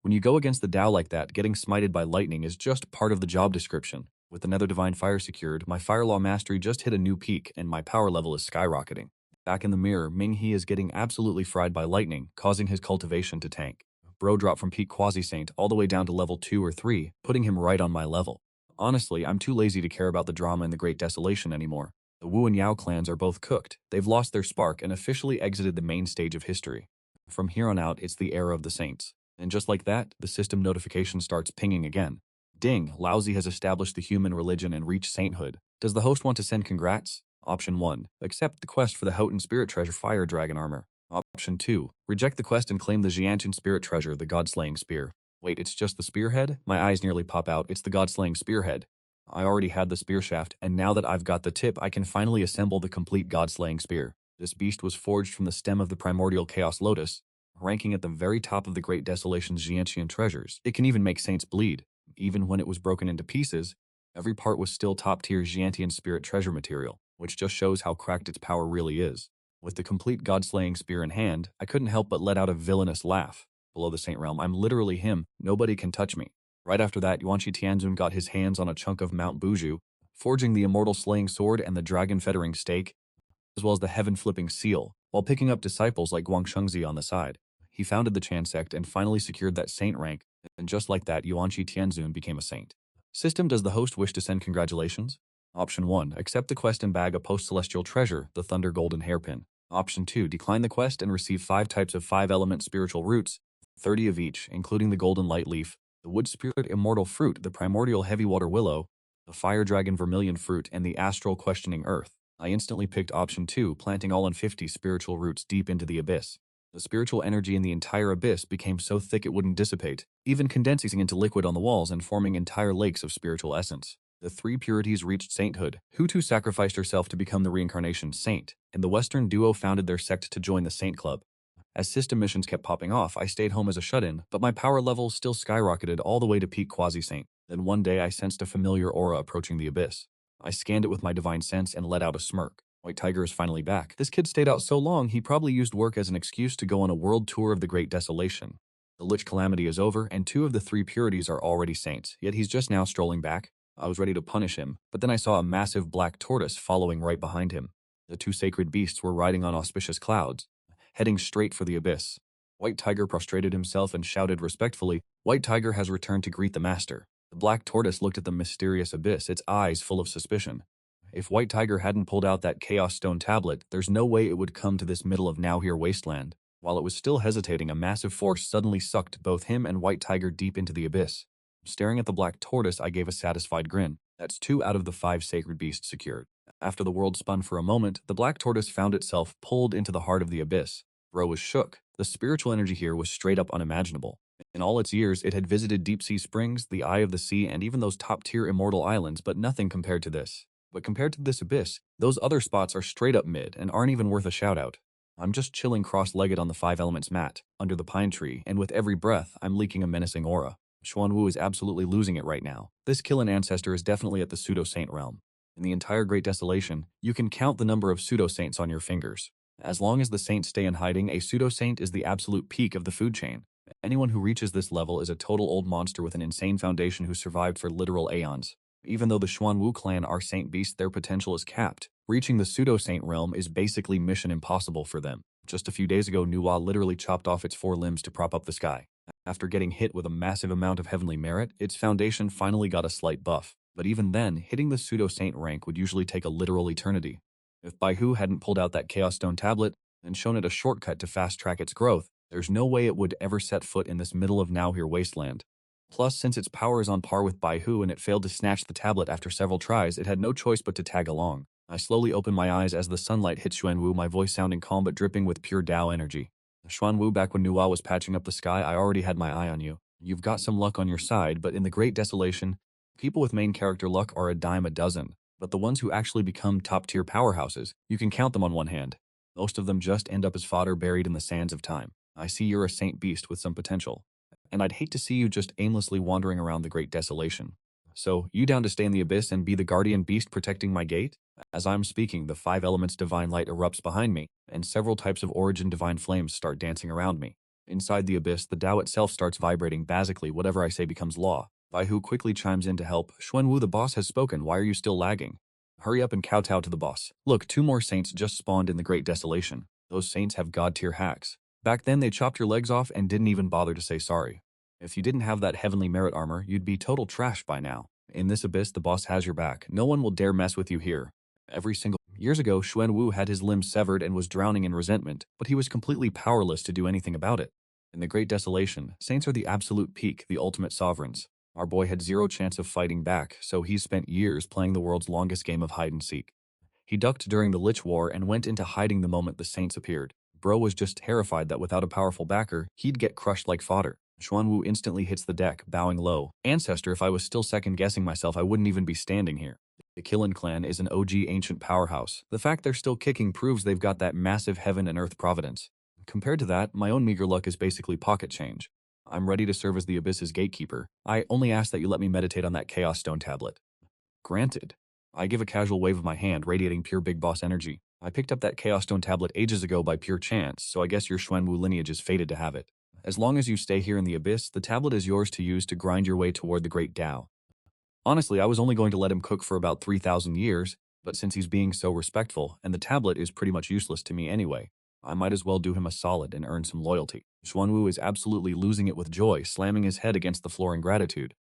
S1: When you go against the Tao like that, getting smited by lightning is just part of the job description. With the Nether Divine Fire secured, my Fire Law Mastery just hit a new peak and my power level is skyrocketing. Back in the mirror, Ming He is getting absolutely fried by lightning, causing his cultivation to tank. Bro dropped from peak quasi-saint all the way down to level 2 or 3, putting him right on my level. Honestly, I'm too lazy to care about the drama in the Great Desolation anymore. The Wu and Yao clans are both cooked. They've lost their spark and officially exited the main stage of history. From here on out, it's the era of the saints. And just like that, the system notification starts pinging again. Ding, Laozi has established the human religion and reached sainthood. Does the host want to send congrats? Option 1. Accept the quest for the Houghton Spirit Treasure Fire Dragon Armor. Option 2. Reject the quest and claim the Jianchin Spirit Treasure, the God-slaying spear. Wait, it's just the spearhead? My eyes nearly pop out. It's the God-slaying spearhead. I already had the spear shaft, and now that I've got the tip, I can finally assemble the complete God-slaying spear. This beast was forged from the stem of the primordial chaos lotus, ranking at the very top of the Great Desolation's Jianchin treasures. It can even make saints bleed. Even when it was broken into pieces, every part was still top-tier Jianchin spirit treasure material, which just shows how cracked its power really is. With the complete God-slaying spear in hand, I couldn't help but let out a villainous laugh. Below the Saint Realm, I'm literally him. Nobody can touch me. Right after that, Yuanqi Tianzun got his hands on a chunk of Mount Buju, forging the immortal slaying sword and the dragon fettering stake, as well as the heaven-flipping seal, while picking up disciples like Guangshengzi on the side. He founded the Chan sect and finally secured that saint rank, and just like that, Yuanqi Tianzun became a saint. System, does the host wish to send congratulations? Option 1. Accept the quest and bag a post-celestial treasure, the Thunder Golden Hairpin. Option 2. Decline the quest and receive 5 types of 5-element spiritual roots, 30 of each, including the Golden Light Leaf, the Wood Spirit Immortal Fruit, the Primordial Heavy Water Willow, the Fire Dragon Vermilion Fruit, and the Astral Questioning Earth. I instantly picked option 2, planting all in 50 spiritual roots deep into the abyss. The spiritual energy in the entire abyss became so thick it wouldn't dissipate, even condensing into liquid on the walls and forming entire lakes of spiritual essence. The 3 purities reached sainthood. Hutu sacrificed herself to become the reincarnation saint, and the Western duo founded their sect to join the Saint Club. As system missions kept popping off, I stayed home as a shut-in, but my power level still skyrocketed all the way to peak quasi-saint. Then one day I sensed a familiar aura approaching the abyss. I scanned it with my divine sense and let out a smirk. White Tiger is finally back. This kid stayed out so long, he probably used work as an excuse to go on a world tour of the Great Desolation. The Lich Calamity is over, and 2 of the 3 purities are already saints, yet he's just now strolling back. I was ready to punish him, but then I saw a massive black tortoise following right behind him. The 2 sacred beasts were riding on auspicious clouds, heading straight for the abyss. White Tiger prostrated himself and shouted respectfully, "White Tiger has returned to greet the master." The black tortoise looked at the mysterious abyss, its eyes full of suspicion. If White Tiger hadn't pulled out that Chaos Stone tablet, there's no way it would come to this middle of now-here wasteland. While it was still hesitating, a massive force suddenly sucked both him and White Tiger deep into the abyss. Staring at the black tortoise, I gave a satisfied grin. That's 2 out of the 5 sacred beasts secured. After the world spun for a moment, the black tortoise found itself pulled into the heart of the abyss. Bro was shook. The spiritual energy here was straight up unimaginable. In all its years, it had visited deep sea springs, the eye of the sea, and even those top-tier immortal islands, but nothing compared to this. But compared to this abyss, those other spots are straight up mid and aren't even worth a shout-out. I'm just chilling cross-legged on the 5 elements mat, under the pine tree, and with every breath, I'm leaking a menacing aura. Xuanwu is absolutely losing it right now. This Qilin ancestor is definitely at the pseudo-saint realm. In the entire Great Desolation, you can count the number of pseudo-saints on your fingers. As long as the saints stay in hiding, a pseudo-saint is the absolute peak of the food chain. Anyone who reaches this level is a total old monster with an insane foundation who survived for literal aeons. Even though the Xuanwu clan are saint beasts, their potential is capped. Reaching the pseudo-saint realm is basically mission impossible for them. Just a few days ago, Nuwa literally chopped off its 4 limbs to prop up the sky. After getting hit with a massive amount of heavenly merit, its foundation finally got a slight buff. But even then, hitting the pseudo-saint rank would usually take a literal eternity. If Baihu hadn't pulled out that Chaos Stone tablet and shown it a shortcut to fast-track its growth, there's no way it would ever set foot in this middle of now-here wasteland. Plus, since its power is on par with Baihu and it failed to snatch the tablet after several tries, it had no choice but to tag along. I slowly opened my eyes as the sunlight hit Xuanwu, my voice sounding calm but dripping with pure Dao energy. Xuanwu, back when Nuwa was patching up the sky, I already had my eye on you. You've got some luck on your side, but in the Great Desolation, people with main character luck are a dime a dozen. But the ones who actually become top-tier powerhouses, you can count them on one hand. Most of them just end up as fodder buried in the sands of time. I see you're a saint beast with some potential. And I'd hate to see you just aimlessly wandering around the Great Desolation. So, you down to stay in the abyss and be the guardian beast protecting my gate? As I'm speaking, the 5 elements divine light erupts behind me, and several types of origin divine flames start dancing around me. Inside the abyss, the Tao itself starts vibrating basically. Whatever I say becomes law. Baihu quickly chimes in to help. Xuanwu, the boss has spoken. Why are you still lagging? Hurry up and kowtow to the boss. Look, 2 more saints just spawned in the Great Desolation. Those saints have god-tier hacks. Back then, they chopped your legs off and didn't even bother to say sorry. If you didn't have that heavenly merit armor, you'd be total trash by now. In this abyss, the boss has your back. No one will dare mess with you here. Years ago, Xuanwu had his limbs severed and was drowning in resentment, but he was completely powerless to do anything about it. In the Great Desolation, saints are the absolute peak, the ultimate sovereigns. Our boy had 0 chance of fighting back, so he's spent years playing the world's longest game of hide-and-seek. He ducked during the Lich War and went into hiding the moment the saints appeared. Bro was just terrified that without a powerful backer, he'd get crushed like fodder. Xuanwu instantly hits the deck, bowing low. Ancestor, if I was still second-guessing myself, I wouldn't even be standing here. The Qilin clan is an OG ancient powerhouse. The fact they're still kicking proves they've got that massive heaven and earth providence. Compared to that, my own meager luck is basically pocket change. I'm ready to serve as the Abyss's gatekeeper. I only ask that you let me meditate on that Chaos Stone tablet. Granted. I give a casual wave of my hand, radiating pure big boss energy. I picked up that Chaos Stone tablet ages ago by pure chance, so I guess your Xuanwu lineage is fated to have it. As long as you stay here in the Abyss, the tablet is yours to use to grind your way toward the Great Tao. Honestly, I was only going to let him cook for about 3,000 years, but since he's being so respectful, and the tablet is pretty much useless to me anyway, I might as well do him a solid and earn some loyalty. Xuanwu is absolutely losing it with joy, slamming his head against the floor in gratitude.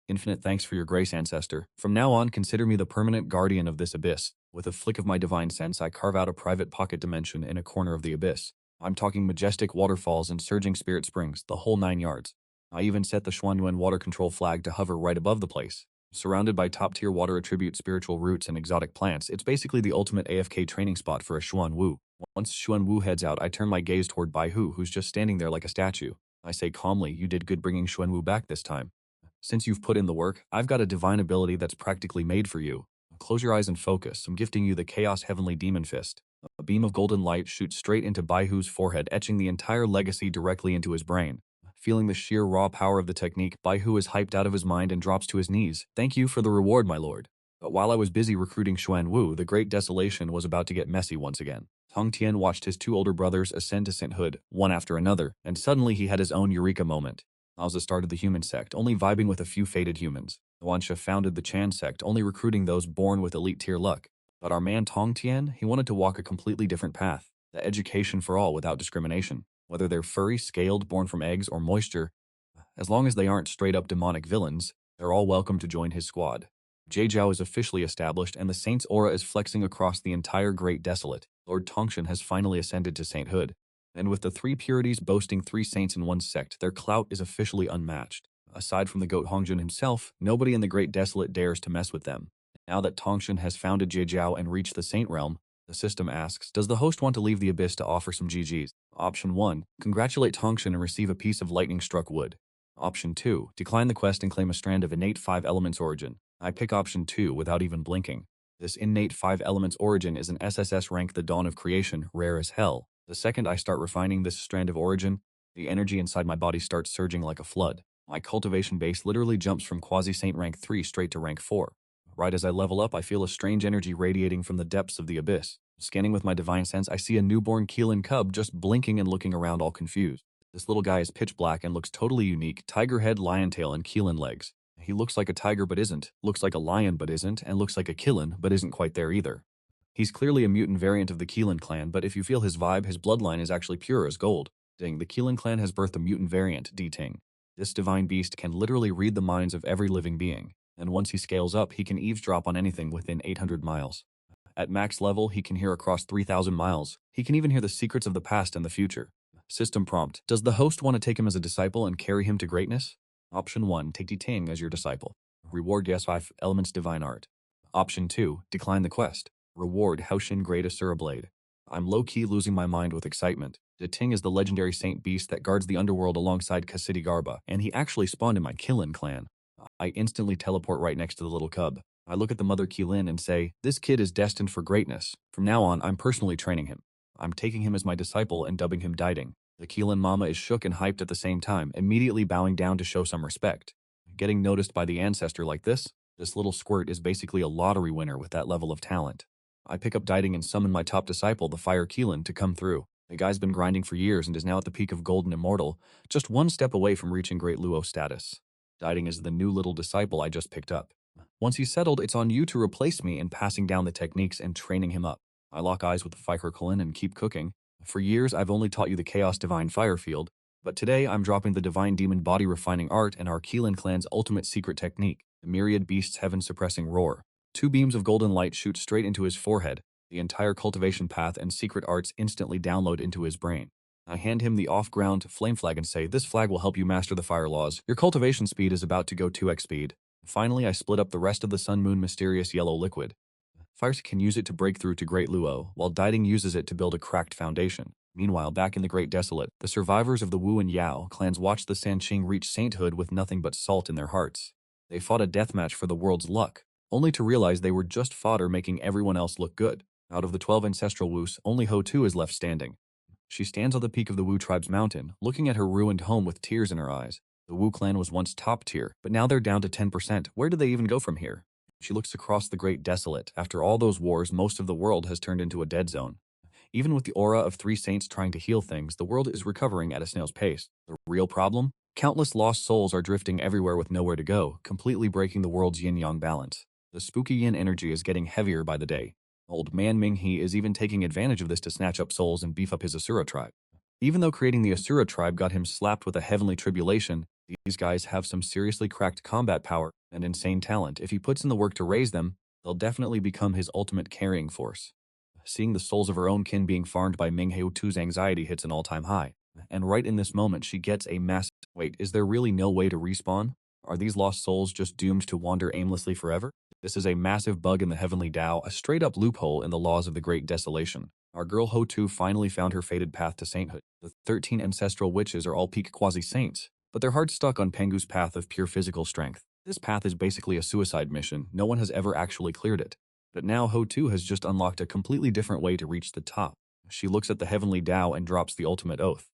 S1: Infinite thanks for your grace, Ancestor. From now on, consider me the permanent guardian of this abyss. With a flick of my divine sense, I carve out a private pocket dimension in a corner of the abyss. I'm talking majestic waterfalls and surging spirit springs, the whole 9 yards. I even set the Xuanyuan water control flag to hover right above the place. Surrounded by top-tier water attribute spiritual roots and exotic plants, it's basically the ultimate AFK training spot for a Xuanwu. Once Xuanwu heads out, I turn my gaze toward Baihu, who's just standing there like a statue. I say calmly, you did good bringing Xuanwu back this time. Since you've put in the work, I've got a divine ability that's practically made for you. Close your eyes and focus. I'm gifting you the Chaos Heavenly Demon Fist. A beam of golden light shoots straight into Baihu's forehead, etching the entire legacy directly into his brain. Feeling the sheer raw power of the technique, Baihu is hyped out of his mind and drops to his knees. Thank you for the reward, my lord. But while I was busy recruiting Xuanwu, the Great Desolation was about to get messy once again. Tong Tian watched his 2 older brothers ascend to sainthood, one after another, and suddenly he had his own eureka moment. I was the start of the human sect, only vibing with a few fated humans. Wansha founded the Chan sect, only recruiting those born with elite tier luck. But our man Tong Tian, he wanted to walk a completely different path. The education for all without discrimination. Whether they're furry, scaled, born from eggs, or moisture, as long as they aren't straight-up demonic villains, they're all welcome to join his squad. Zhao is officially established, and the Saint's aura is flexing across the entire Great Desolate. Lord Tongshan has finally ascended to sainthood. And with the 3 purities boasting 3 saints in one sect, their clout is officially unmatched. Aside from the goat Hongjun himself, nobody in the Great Desolate dares to mess with them. Now that Tongshan has founded Zhao and reached the Saint Realm, the system asks, does the host want to leave the Abyss to offer some GGs? Option 1. Congratulate Tongshan and receive a piece of lightning-struck wood. Option 2. Decline the quest and claim a strand of innate 5 elements origin. I pick option 2 without even blinking. This innate 5 elements origin is an SSS rank the dawn of creation, rare as hell. The second I start refining this strand of origin, the energy inside my body starts surging like a flood. My cultivation base literally jumps from quasi-saint rank 3 straight to rank 4. Right as I level up, I feel a strange energy radiating from the depths of the abyss. Scanning with my divine sense, I see a newborn Qilin cub just blinking and looking around all confused. This little guy is pitch black and looks totally unique, tiger head, lion tail, and Qilin legs. He looks like a tiger but isn't, looks like a lion but isn't, and looks like a Qilin but isn't quite there either. He's clearly a mutant variant of the Qilin clan, but if you feel his vibe, his bloodline is actually pure as gold. Ding, the Qilin clan has birthed a mutant variant, D-Ting. This divine beast can literally read the minds of every living being, and once he scales up, he can eavesdrop on anything within 800 miles. At max level, he can hear across 3,000 miles. He can even hear the secrets of the past and the future. System prompt. Does the host want to take him as a disciple and carry him to greatness? Option 1. Take D-Ting as your disciple. Reward yes 5 elements divine art. Option 2. Decline the quest. Reward Haoshin Great Asura Blade. I'm low-key losing my mind with excitement. D-Ting is the legendary saint beast that guards the underworld alongside Cassidy Garba, and he actually spawned in my Qilin clan. I instantly teleport right next to the little cub. I look at the mother Qilin and say, this kid is destined for greatness. From now on, I'm personally training him. I'm taking him as my disciple and dubbing him Diding. The Qilin mama is shook and hyped at the same time, immediately bowing down to show some respect. Getting noticed by the ancestor like this little squirt is basically a lottery winner with that level of talent. I pick up Diding and summon my top disciple, the Fire Qilin, to come through. The guy's been grinding for years and is now at the peak of golden immortal, just one step away from reaching Great Luo status. Diding is the new little disciple I just picked up. Once he's settled, it's on you to replace me in passing down the techniques and training him up. I lock eyes with the Fire Qilin and keep cooking. For years, I've only taught you the Chaos Divine Fire Field, but today I'm dropping the Divine Demon Body Refining Art and our Qilin clan's ultimate secret technique, the Myriad Beast's Heaven-Suppressing Roar. 2 beams of golden light shoot straight into his forehead. The entire cultivation path and secret arts instantly download into his brain. I hand him the off-ground flame flag and say, this flag will help you master the fire laws. Your cultivation speed is about to go 2x speed. Finally, I split up the rest of the Sun Moon mysterious yellow liquid. Fire can use it to break through to Great Luo, while Diding uses it to build a cracked foundation. Meanwhile, back in the Great Desolate, the survivors of the Wu and Yao clans watched the Sanqing reach sainthood with nothing but salt in their hearts. They fought a deathmatch for the world's luck, only to realize they were just fodder making everyone else look good. Out of the 12 ancestral Wus, only Ho-Tu is left standing. She stands on the peak of the Wu tribe's mountain, looking at her ruined home with tears in her eyes. The Wu clan was once top tier, but now they're down to 10%. Where do they even go from here? She looks across the Great Desolate. After all those wars, most of the world has turned into a dead zone. Even with the aura of 3 saints trying to heal things, the world is recovering at a snail's pace. The real problem? Countless lost souls are drifting everywhere with nowhere to go, completely breaking the world's yin-yang balance. The spooky yin energy is getting heavier by the day. Old man Ming-He is even taking advantage of this to snatch up souls and beef up his Asura tribe. Even though creating the Asura tribe got him slapped with a heavenly tribulation, these guys have some seriously cracked combat power and insane talent. If he puts in the work to raise them, they'll definitely become his ultimate carrying force. Seeing the souls of her own kin being farmed by Ming-He-Tu's anxiety hits an all-time high. And right in this moment, she gets a massive... Wait, is there really no way to respawn? Are these lost souls just doomed to wander aimlessly forever? This is a massive bug in the Heavenly Tao, a straight-up loophole in the laws of the Great Desolation. Our girl Ho-Tu finally found her fated path to sainthood. The 13 ancestral witches are all peak quasi-saints, but their hearts stuck on Pengu's path of pure physical strength. This path is basically a suicide mission. No one has ever actually cleared it. But now Ho-Tu has just unlocked a completely different way to reach the top. She looks at the Heavenly Tao and drops the ultimate oath.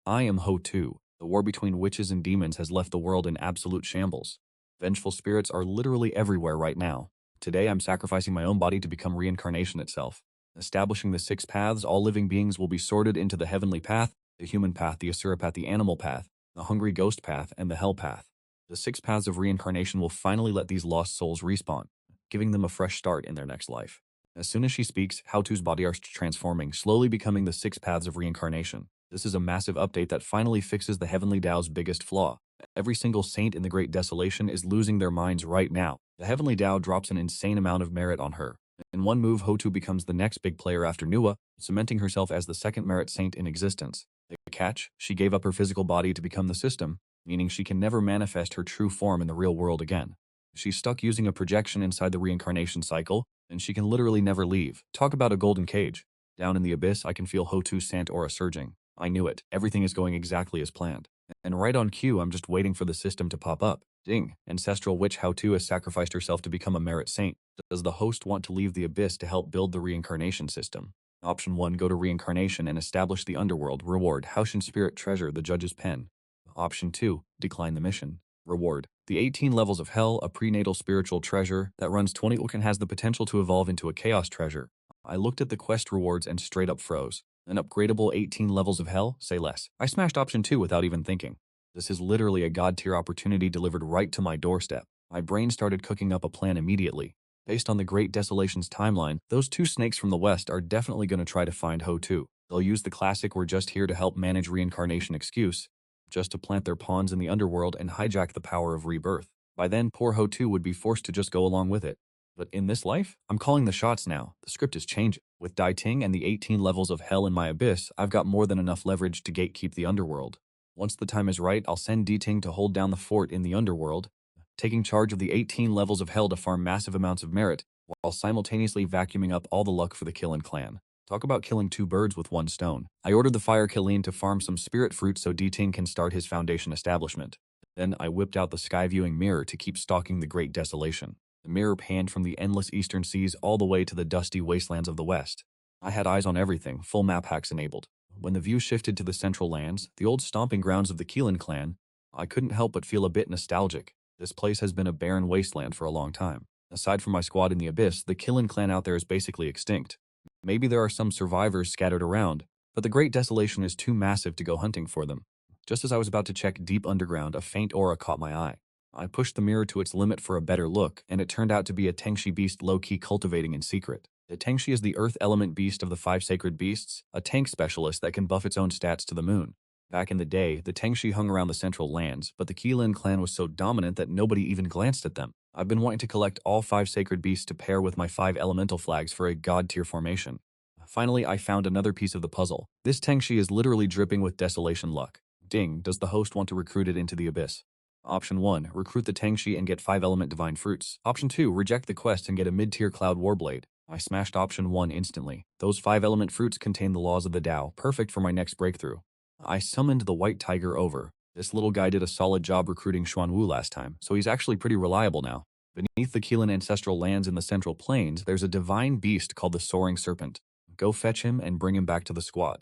S1: I am Ho-Tu. The war between witches and demons has left the world in absolute shambles. Vengeful spirits are literally everywhere right now. Today I'm sacrificing my own body to become reincarnation itself. Establishing the 6 paths, all living beings will be sorted into the heavenly path, the human path, the Asura path, the animal path, the hungry ghost path, and the hell path. The 6 paths of reincarnation will finally let these lost souls respawn, giving them a fresh start in their next life. As soon as she speaks, Ho-Tu's body starts transforming, slowly becoming the 6 paths of reincarnation. This is a massive update that finally fixes the Heavenly Tao's biggest flaw. Every single saint in the Great Desolation is losing their minds right now. The Heavenly Tao drops an insane amount of merit on her. In one move, Ho-Tu becomes the next big player after Nua, cementing herself as the 2nd merit saint in existence. The catch? She gave up her physical body to become the system, meaning she can never manifest her true form in the real world again. She's stuck using a projection inside the reincarnation cycle, and she can literally never leave. Talk about a golden cage. Down in the abyss, I can feel Ho-Tu's Sant aura surging. I knew it. Everything is going exactly as planned. And right on cue, I'm just waiting for the system to pop up. Ding. Ancestral witch Ho-Tu has sacrificed herself to become a merit saint. Does the host want to leave the abyss to help build the reincarnation system? Option 1. Go to reincarnation and establish the underworld. Reward. Haoshin Spirit Treasure, the judge's pen. Option 2. Decline the mission. Reward. The 18 levels of hell, a prenatal spiritual treasure that runs 20 and has the potential to evolve into a chaos treasure. I looked at the quest rewards and straight up froze. An upgradable 18 levels of hell? Say less. I smashed option 2 without even thinking. This is literally a god-tier opportunity delivered right to my doorstep. My brain started cooking up a plan immediately. Based on the Great Desolation's timeline, those two snakes from the west are definitely going to try to find Ho too. They'll use the classic "we're just here to help manage reincarnation" excuse, just to plant their pawns in the underworld and hijack the power of rebirth. By then, poor Ho too would be forced to just go along with it. But in this life, I'm calling the shots now. The script is changing. With Dai Ting and the 18 levels of hell in my abyss, I've got more than enough leverage to gatekeep the underworld. Once the time is right, I'll send Dai Ting to hold down the fort in the underworld, taking charge of the 18 levels of hell to farm massive amounts of merit, while simultaneously vacuuming up all the luck for the Qilin clan. Talk about killing two birds with one stone. I ordered the Fire Qilin to farm some spirit fruit so Dai Ting can start his foundation establishment. Then I whipped out the sky-viewing mirror to keep stalking the Great Desolation. The mirror panned from the endless eastern seas all the way to the dusty wastelands of the west. I had eyes on everything, full map hacks enabled. When the view shifted to the central lands, the old stomping grounds of the Qilin clan, I couldn't help but feel a bit nostalgic. This place has been a barren wasteland for a long time. Aside from my squad in the abyss, the Qilin clan out there is basically extinct. Maybe there are some survivors scattered around, but the Great Desolation is too massive to go hunting for them. Just as I was about to check deep underground, a faint aura caught my eye. I pushed the mirror to its limit for a better look, and it turned out to be a Tengshi beast low-key cultivating in secret. The Tengshi is the earth element beast of the 5 sacred beasts, a tank specialist that can buff its own stats to the moon. Back in the day, the Tengshi hung around the central lands, but the Qilin clan was so dominant that nobody even glanced at them. I've been wanting to collect all 5 sacred beasts to pair with my 5 elemental flags for a god-tier formation. Finally, I found another piece of the puzzle. This Tengshi is literally dripping with desolation luck. Ding, does the host want to recruit it into the abyss? Option 1, recruit the Tengshi and get 5 element divine fruits. Option 2, reject the quest and get a mid-tier cloud warblade. I smashed option 1 instantly. Those 5 element fruits contain the laws of the Tao, perfect for my next breakthrough. I summoned the white tiger over. This little guy did a solid job recruiting Xuanwu last time, so he's actually pretty reliable now. Beneath the Qilin ancestral lands in the central plains, there's a divine beast called the Soaring Serpent. Go fetch him and bring him back to the squad.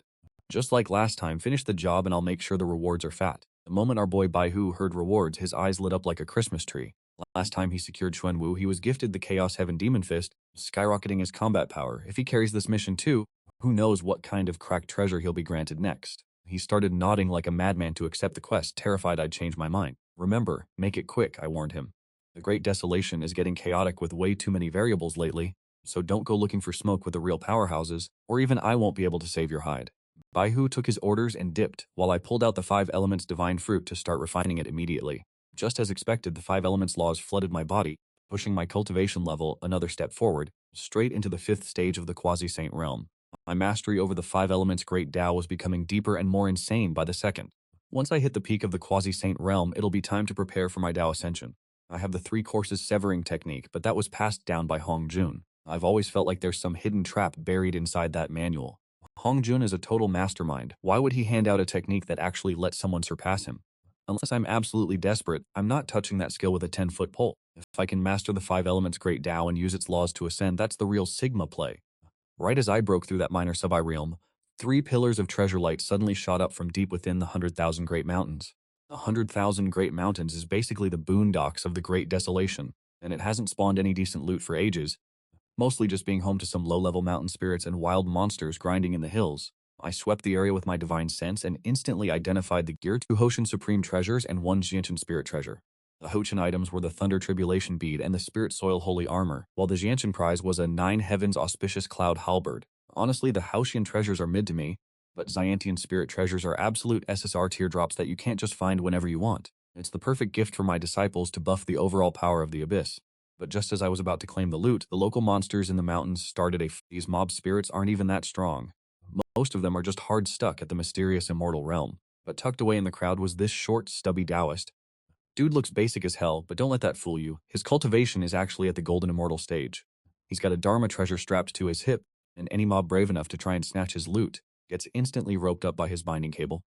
S1: Just like last time, finish the job and I'll make sure the rewards are fat. The moment our boy Baihu heard rewards, his eyes lit up like a Christmas tree. Last time he secured Xuanwu, he was gifted the Chaos Heaven Demon Fist, skyrocketing his combat power. If he carries this mission too, who knows what kind of cracked treasure he'll be granted next. He started nodding like a madman to accept the quest, terrified I'd change my mind. Remember, make it quick, I warned him. The Great Desolation is getting chaotic with way too many variables lately, so don't go looking for smoke with the real powerhouses, or even I won't be able to save your hide. Baihu took his orders and dipped, while I pulled out the 5 elements divine fruit to start refining it immediately. Just as expected, the 5 elements laws flooded my body, pushing my cultivation level another step forward, straight into the 5th stage of the quasi-saint realm. My mastery over the 5 elements great Tao was becoming deeper and more insane by the second. Once I hit the peak of the quasi-saint realm, it'll be time to prepare for my Tao ascension. I have the 3 courses severing technique, but that was passed down by Hong Jun. I've always felt like there's some hidden trap buried inside that manual. Hong Jun is a total mastermind. Why would he hand out a technique that actually lets someone surpass him? Unless I'm absolutely desperate, I'm not touching that skill with a 10-foot pole. If I can master the 5 elements great Tao and use its laws to ascend, that's the real Sigma play. Right as I broke through that minor sub-realm, 3 pillars of treasure light suddenly shot up from deep within the 100,000 Great Mountains. The 100,000 Great Mountains is basically the boondocks of the Great Desolation, and it hasn't spawned any decent loot for ages, mostly just being home to some low-level mountain spirits and wild monsters grinding in the hills. I swept the area with my divine sense and instantly identified the gear 2 Hoshin Supreme Treasures and 1 Jianshan Spirit Treasure. The Hoshin items were the Thunder Tribulation Bead and the Spirit Soil Holy Armor, while the Jianshan prize was a 9 Heavens Auspicious Cloud Halberd. Honestly, the Haoshian treasures are mid to me, but Xiantian Spirit Treasures are absolute SSR teardrops that you can't just find whenever you want. It's the perfect gift for my disciples to buff the overall power of the Abyss. But just as I was about to claim the loot, the local monsters in the mountains started These mob spirits aren't even that strong. Most of them are just hard stuck at the mysterious immortal realm. But tucked away in the crowd was this short, stubby Taoist. Dude looks basic as hell, but don't let that fool you. His cultivation is actually at the golden immortal stage. He's got a Dharma treasure strapped to his hip, and any mob brave enough to try and snatch his loot gets instantly roped up by his binding cable.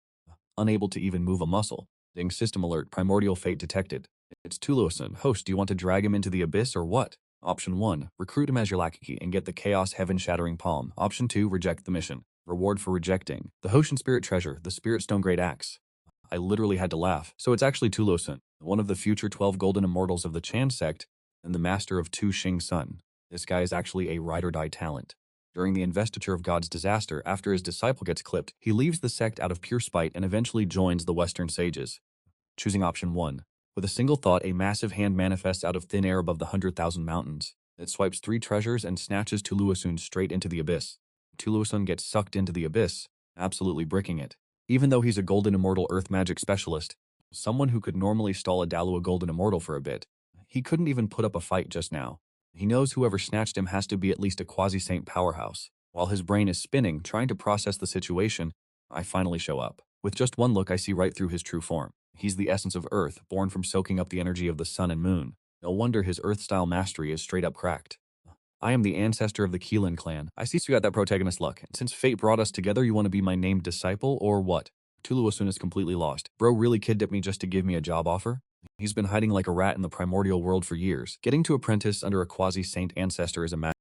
S1: Unable to even move a muscle. Ding, system alert, primordial fate detected. It's Tuluosun. Host, do you want to drag him into the abyss or what? Option 1, recruit him as your lackey and get the Chaos Heaven Shattering Palm. Option 2, reject the mission. Reward for rejecting: the Hoshin Spirit Treasure, the Spirit Stone Great Axe. I literally had to laugh. So it's actually Tuluosun, one of the future 12 golden immortals of the Chan sect and the master of 2 Xing Sun. This guy is actually a ride or die talent. During the investiture of God's disaster, after his disciple gets clipped, he leaves the sect out of pure spite and eventually joins the Western sages. Choosing option 1. With a single thought, a massive hand manifests out of thin air above the 100,000 mountains. It swipes 3 treasures and snatches Tuluasun straight into the abyss. Tuluasun gets sucked into the abyss, absolutely bricking it. Even though he's a golden immortal earth magic specialist, someone who could normally stall a Dalua golden immortal for a bit, he couldn't even put up a fight just now. He knows whoever snatched him has to be at least a quasi-saint powerhouse. While his brain is spinning, trying to process the situation, I finally show up. With just one look, I see right through his true form. He's the essence of Earth, born from soaking up the energy of the sun and moon. No wonder his Earth-style mastery is straight up cracked. I am the ancestor of the Qilin clan. I see you got that protagonist luck. And since fate brought us together, you want to be my named disciple, or what? Tuluasun is completely lost. Bro really kidnapped me just to give me a job offer? He's been hiding like a rat in the Primordial World for years. Getting to apprentice under a quasi-saint ancestor is a matter.